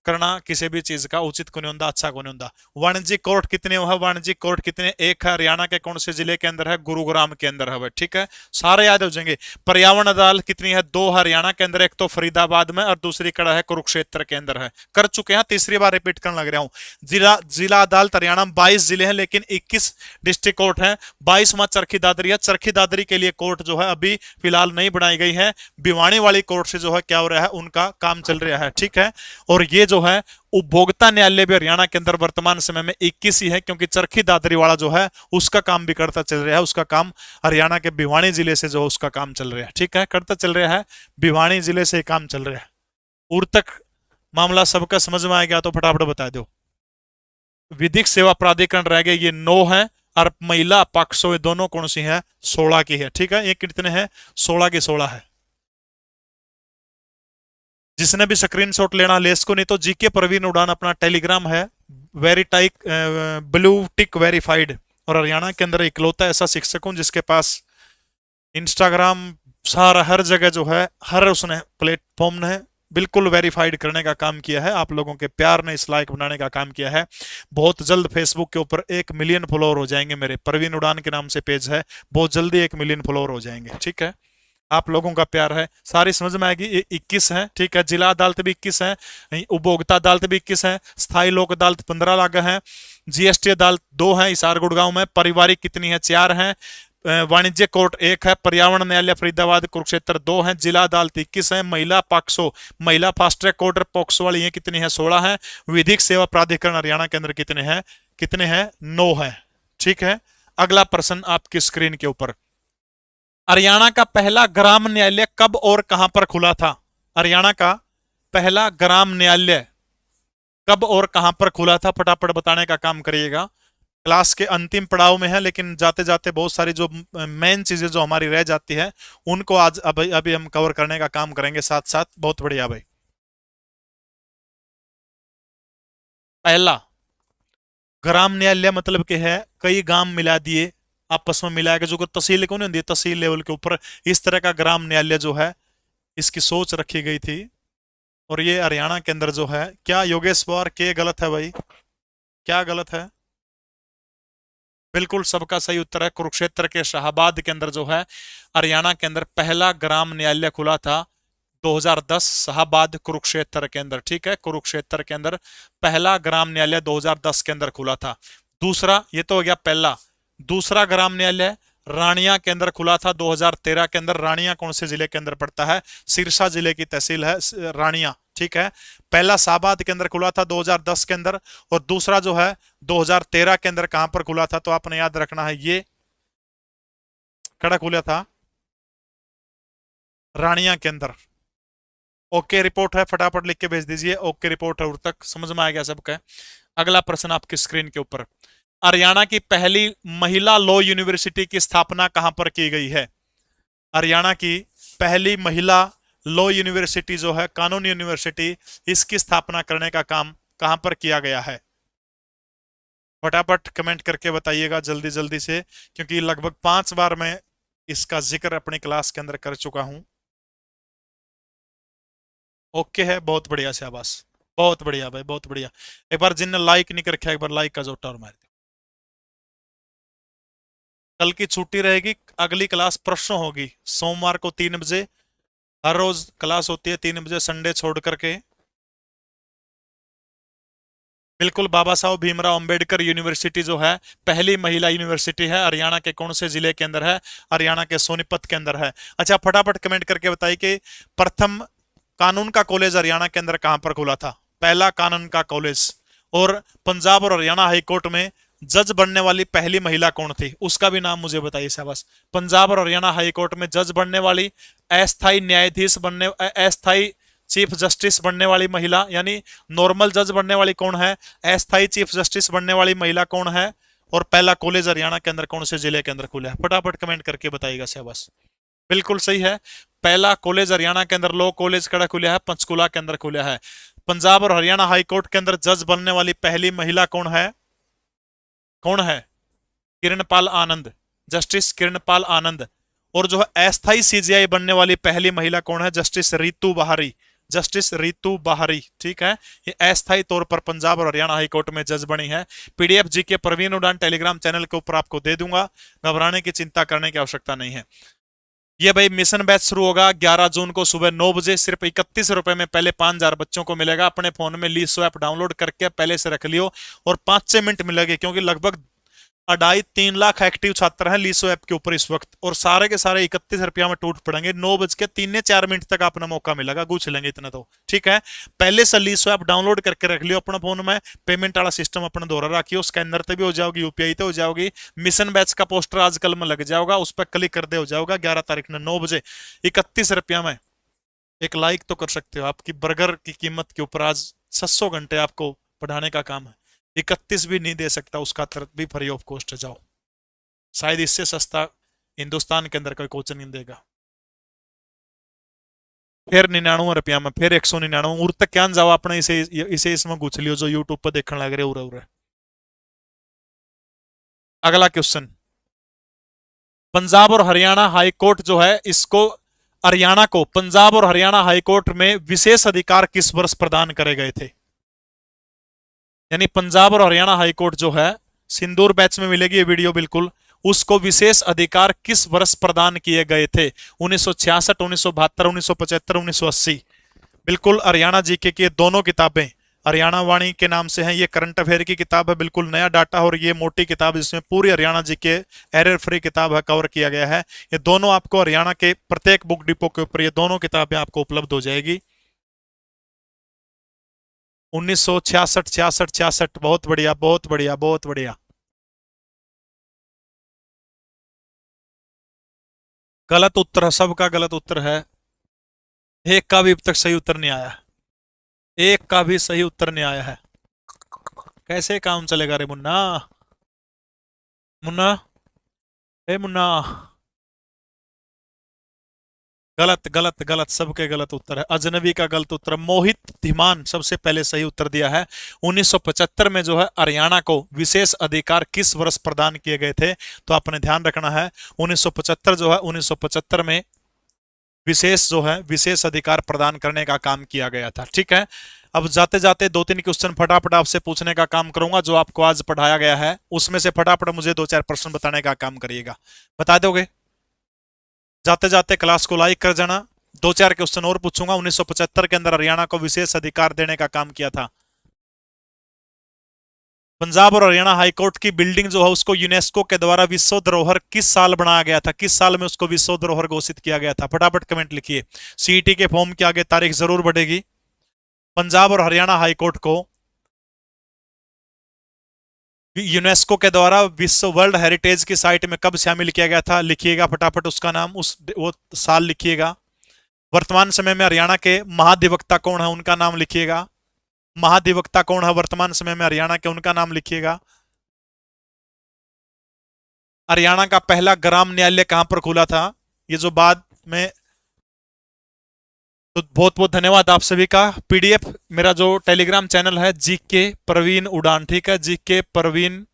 करना किसी भी चीज का उचित को नहीं होता, अच्छा को नहीं होता। वाणिज्यिक कोर्ट कितने है? वाणिज्यिक कोर्ट कितने? एक है, हरियाणा के कौन से जिले के अंदर है? गुरुग्राम के अंदर है, ठीक है, सारे याद हो जाएंगे। पर्यावरण अदालत कितनी है? 2 हरियाणा के अंदर, एक तो फरीदाबाद में और दूसरी कड़ा है कुरुक्षेत्र के अंदर है, कर चुके हैं, तीसरी बार रिपीट करने लग रहा हूं। जिला जिला अदालत हरियाणा में 22 जिले हैं, लेकिन 21 डिस्ट्रिक्ट कोर्ट है। 22वां चरखी दादरी है, चरखी दादरी के लिए कोर्ट जो है अभी फिलहाल नहीं बनाई गई है, भिवानी वाली कोर्ट से जो है क्या हो रहा है, उनका काम चल रहा है, ठीक है। और ये जो है उपभोक्ता न्यायालय भी हरियाणा के अंदर वर्तमान समय में 21 ही है, क्योंकि चरखी दादरी वाला जो है उसका काम भी करता चल रहा है, उसका काम हरियाणा के भिवानी जिले से जो उसका काम चल रहा है, ठीक है, करता चल रहा है, भिवानी जिले से काम चल रहा है। उर तक मामला सबका समझ में आ गया तो फटाफट बता दो। विधिक सेवा प्राधिकरण रह गए, ये 9 है, और महिला पक्षों ये दोनों कौन सी है? 16 की है, ठीक है। ये कितने हैं? 16 की 16 है। जिसने भी स्क्रीनशॉट लेना ले इसको, नहीं तो जीके प्रवीण उड़ान अपना टेलीग्राम है, वेरीटाइक ब्लू टिक वेरीफाइड, और हरियाणा के अंदर इकलौता ऐसा शिक्षक हूं जिसके पास इंस्टाग्राम सारा हर जगह जो है, हर उसने प्लेटफॉर्म ने बिल्कुल वेरीफाइड करने का काम किया है, आप लोगों के प्यार ने इस लायक बनाने का काम किया है। बहुत जल्द फेसबुक के ऊपर 1 मिलियन फॉलोअर हो जाएंगे, मेरे प्रवीण उड़ान के नाम से पेज है, बहुत जल्दी 1 मिलियन फॉलोअर हो जाएंगे, ठीक है। आप लोगों का प्यार है, सारी समझ में आएगी। 21 है, ठीक है, जिला अदालत भी 21 है, उपभोक्ता अदालत भी 21 है, स्थायी लोक अदालत 15 लागे हैं, जीएसटी अदालत 2 है, हिसार गुड़गांव में, पारिवारिक कितनी है? 4 है, वाणिज्य कोर्ट 1 है, पर्यावरण न्यायालय फरीदाबाद कुरुक्षेत्र 2 है, जिला अदालत 21 है, महिला पॉक्सो, महिला फास्ट ट्रैक कोर्ट पॉक्सो वाली ये कितनी है? 16 है। विधिक सेवा प्राधिकरण हरियाणा के अंदर कितने हैं? कितने हैं? 9 है, ठीक है। अगला प्रश्न आपकी स्क्रीन के ऊपर, हरियाणा का पहला ग्राम न्यायालय कब और कहां पर खुला था? हरियाणा का पहला ग्राम न्यायालय कब और कहां पर खुला था, फटाफट बताने का काम करिएगा। क्लास के अंतिम पड़ाव में है, लेकिन जाते जाते बहुत सारी जो मेन चीजें जो हमारी रह जाती है उनको आज अभी अभी हम कवर करने का काम करेंगे साथ साथ। बहुत बढ़िया भाई। पहला ग्राम न्यायालय मतलब के है कई गांव मिला दिए, आपस में मिला के, जो कोई तहसील को नहीं होती, तहसील लेवल के ऊपर इस तरह का ग्राम न्यायालय जो है इसकी सोच रखी गई थी। और ये हरियाणा के अंदर जो है, क्या योगेश पवार के गलत है भाई, क्या गलत है? बिल्कुल सबका सही उत्तर है, कुरुक्षेत्र के शाहबाद के अंदर जो है हरियाणा के अंदर पहला ग्राम न्यायालय खुला था 2010 शाहबाद कुरुक्षेत्र के अंदर। ठीक है, कुरुक्षेत्र के अंदर पहला ग्राम न्यायालय 2010 के अंदर खुला था। दूसरा, ये तो हो गया पहला। दूसरा ग्राम न्यायालय रानिया के अंदर खुला था 2013 के अंदर। रानिया कौन से जिले के अंदर पड़ता है? सिरसा जिले की तहसील है रानिया। ठीक है, पहला शाहबाद के अंदर खुला था 2010 के अंदर, और दूसरा जो है 2013 के अंदर कहां पर खुला था? तो आपने याद रखना है, ये कड़ा खुला था रानिया के अंदर। ओके रिपोर्ट है, फटाफट लिख के भेज दीजिए। ओके रिपोर्ट है, उर तक समझ में आ गया सबका? अगला प्रश्न आपकी स्क्रीन के ऊपर, हरियाणा की पहली महिला लॉ यूनिवर्सिटी की स्थापना कहां पर की गई है? हरियाणा की पहली महिला लॉ यूनिवर्सिटी जो है, कानून यूनिवर्सिटी, इसकी स्थापना करने का काम कहां पर किया गया है? फटाफट कमेंट करके बताइएगा जल्दी जल्दी से, क्योंकि लगभग 5 बार मैं इसका जिक्र अपनी क्लास के अंदर कर चुका हूं। ओके है, बहुत बढ़िया शाबाश, बहुत बढ़िया भाई, बहुत बढ़िया। एक बार जिनने लाइक नहीं कर रखा एक बार लाइक का जोटा और मार दो। कल की छुट्टी रहेगी, अगली क्लास परसों होगी, सोमवार को 3 बजे। हर रोज क्लास होती है 3 बजे, संडे छोड़ करके। बिल्कुल, बाबा साहब भीमराव अंबेडकर यूनिवर्सिटी जो है पहली महिला यूनिवर्सिटी है। हरियाणा के कौन से जिले के अंदर है? हरियाणा के सोनीपत के अंदर है। अच्छा, फटाफट कमेंट करके बताइए कि प्रथम कानून का कॉलेज हरियाणा के अंदर कहां पर खुला था? पहला कानून का कॉलेज। और पंजाब और हरियाणा हाईकोर्ट में जज बनने वाली पहली महिला कौन थी, उसका भी नाम मुझे बताइए शाबाश। पंजाब और हरियाणा हाईकोर्ट में जज बनने वाली, अस्थाई न्यायाधीश बनने, अस्थाई चीफ जस्टिस बनने वाली महिला, यानी नॉर्मल जज बनने वाली कौन है, अस्थाई चीफ जस्टिस बनने वाली महिला कौन है, और पहला कॉलेज हरियाणा के अंदर कौन से जिले के अंदर खुला है? फटाफट कमेंट करके बताइएगा शाबाश। बिल्कुल सही है, पहला कॉलेज हरियाणा के अंदर लॉ कॉलेज कड़ा खुला है, पंचकुला के अंदर खुला है। पंजाब और हरियाणा हाईकोर्ट के अंदर जज बनने वाली पहली महिला कौन है? कौन है? किरणपाल आनंद, जस्टिस किरणपाल आनंद। और जो है अस्थाई सीजीआई बनने वाली पहली महिला कौन है? जस्टिस रितु बहारी, जस्टिस रितु बहारी। ठीक है, ये अस्थाई तौर पर पंजाब और हरियाणा हाईकोर्ट में जज बनी है। पीडीएफ जी के प्रवीण उड़ान टेलीग्राम चैनल के ऊपर आपको दे दूंगा, घबराने की चिंता करने की आवश्यकता नहीं है। ये भाई मिशन बैच शुरू होगा 11 जून को सुबह 9 बजे। सिर्फ 31 रुपए में पहले 5,000 बच्चों को मिलेगा। अपने फोन में लीसो ऐप डाउनलोड करके पहले से रख लियो, और 5-6 मिनट मिलेंगे, क्योंकि लगभग 2.5-3 लाख एक्टिव छात्र हैं लीसो ऐप के ऊपर इस वक्त, और सारे के सारे 31 रुपया में टूट पड़ेंगे। 9:03-4 मिनट तक अपना मौका मिलेगा, गुछ लेंगे इतना तो। ठीक है, पहले से लीसो ऐप डाउनलोड करके रख लियो अपना फोन में, पेमेंट वाला सिस्टम अपना दोहरा रखियो, स्कैनर पे भी हो जाओगी, यूपीआई तो हो जाओगी। मिशन बैच का पोस्टर आजकल में लग जाओगा, उस पर क्लिक कर दे हो जाओगा 11 तारीख में 9 बजे 31 रुपया में। एक लाइक तो कर सकते हो, आपकी बर्गर की कीमत के ऊपर आज 700 घंटे आपको पढ़ाने का काम है। 31 भी नहीं दे सकता, उसका तरफ भी फ्री ऑफ कॉस्ट है, जाओ। शायद इससे सस्ता हिंदुस्तान के अंदर कोई कोचिंग नहीं देगा। फिर 99 रुपया में, फिर 199 उर तक क्या जाओ अपने, इसे इसे इसमें घुस लियो जो यूट्यूब पर देखने लग रहे उरे उरे। अगला क्वेश्चन, पंजाब और हरियाणा हाईकोर्ट जो है इसको, हरियाणा को पंजाब और हरियाणा हाईकोर्ट में विशेष अधिकार किस वर्ष प्रदान करे गए थे? यानी पंजाब और हरियाणा हाईकोर्ट जो है, सिंदूर बैच में मिलेगी ये वीडियो बिल्कुल, उसको विशेष अधिकार किस वर्ष प्रदान किए गए थे? 1966, 1972, 1975, 1980। बिल्कुल हरियाणा जीके की दोनों किताबें हरियाणा वाणी के नाम से हैं। ये करंट अफेयर की किताब है, बिल्कुल नया डाटा, और ये मोटी किताब जिसमें पूरी हरियाणा जीके एरर फ्री किताब है, कवर किया गया है। ये दोनों आपको हरियाणा के प्रत्येक बुक डिपो के ऊपर ये दोनों किताबें आपको उपलब्ध हो जाएगी। 1966, 66, 66, बहुत बढ़िया, बहुत बढ़िया, बहुत बढ़िया। गलत उत्तर है, सबका गलत उत्तर है। एक का भी अब तक सही उत्तर नहीं आया, एक का भी सही उत्तर नहीं आया है। कैसे काम चलेगा रे मुन्ना? मुन्ना, ए मुन्ना। गलत गलत गलत, सबके गलत उत्तर है। अजनबी का गलत उत्तर। मोहित धीमान सबसे पहले सही उत्तर दिया है। 1975 में जो है हरियाणा को विशेष अधिकार किस वर्ष प्रदान किए गए थे? तो आपने ध्यान रखना है 1975 जो है 1975 में विशेष जो है विशेष अधिकार प्रदान करने का काम किया गया था। ठीक है, अब जाते जाते 2-3 क्वेश्चन फटाफट आपसे पूछने का काम करूंगा जो आपको आज पढ़ाया गया है, उसमें से फटाफट मुझे 2-4 प्रश्न बताने का काम करिएगा। बता दोगे? जाते जाते क्लास को लाइक कर जाना। 2-4 क्वेश्चन और पूछूंगा। 1975 के अंदर हरियाणा को विशेष अधिकार देने का काम किया था। पंजाब और हरियाणा हाईकोर्ट की बिल्डिंग जो है उसको यूनेस्को के द्वारा विश्व धरोहर किस साल बनाया गया था? किस साल में उसको विश्व धरोहर घोषित किया गया था? फटाफट कमेंट लिखिए। सीईटी के फॉर्म के आगे तारीख जरूर बढ़ेगी। पंजाब और हरियाणा हाईकोर्ट को यूनेस्को के द्वारा विश्व वर्ल्ड हेरिटेज की साइट में कब शामिल किया गया था? लिखिएगा फटाफट उसका नाम, उस वो साल लिखिएगा। वर्तमान समय में हरियाणा के महाधिवक्ता कौन है? उनका नाम लिखिएगा। महाधिवक्ता कौन है वर्तमान समय में हरियाणा के? उनका नाम लिखिएगा। हरियाणा का पहला ग्राम न्यायालय कहां पर खुला था? ये जो बाद में। तो बहुत बहुत धन्यवाद आप सभी का। पीडीएफ मेरा जो टेलीग्राम चैनल है जीके प्रवीण उड़ान, ठीक है, जीके प्रवीण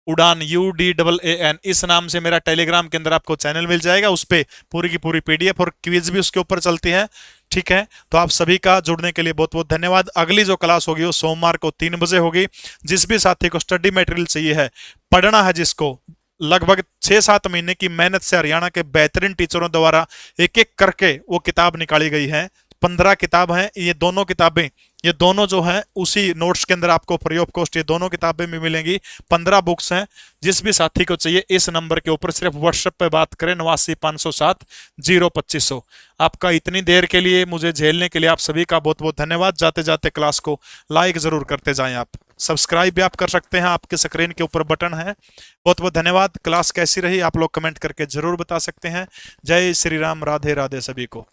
उड़ान UDAAN, इस नाम से मेरा टेलीग्राम के अंदर आपको चैनल मिल जाएगा। उस पर पूरी की पूरी पीडीएफ और क्विज भी उसके ऊपर चलती है। ठीक है, तो आप सभी का जुड़ने के लिए बहुत बहुत धन्यवाद। अगली जो क्लास होगी वो सोमवार को 3 बजे होगी। जिस भी साथी को स्टडी मटेरियल चाहिए है, पढ़ना है, जिसको लगभग 6-7 महीने की मेहनत से हरियाणा के बेहतरीन टीचरों द्वारा एक एक करके वो किताब निकाली गई है। 15 किताब हैं ये दोनों किताबें, ये दोनों जो हैं उसी नोट्स के अंदर आपको फ्री ऑफ कॉस्ट ये दोनों किताबें भी मिलेंगी। 15 बुक्स हैं। जिस भी साथी को चाहिए इस नंबर के ऊपर सिर्फ व्हाट्सएप पे बात करें 89 507 02500। आपका इतनी देर के लिए मुझे झेलने के लिए आप सभी का बहुत बहुत धन्यवाद। जाते जाते क्लास को लाइक जरूर करते जाएं। आप सब्सक्राइब भी आप कर सकते हैं, आपके स्क्रीन के ऊपर बटन है। बहुत बहुत धन्यवाद। क्लास कैसी रही आप लोग कमेंट करके जरूर बता सकते हैं। जय श्री राम, राधे राधे सभी को।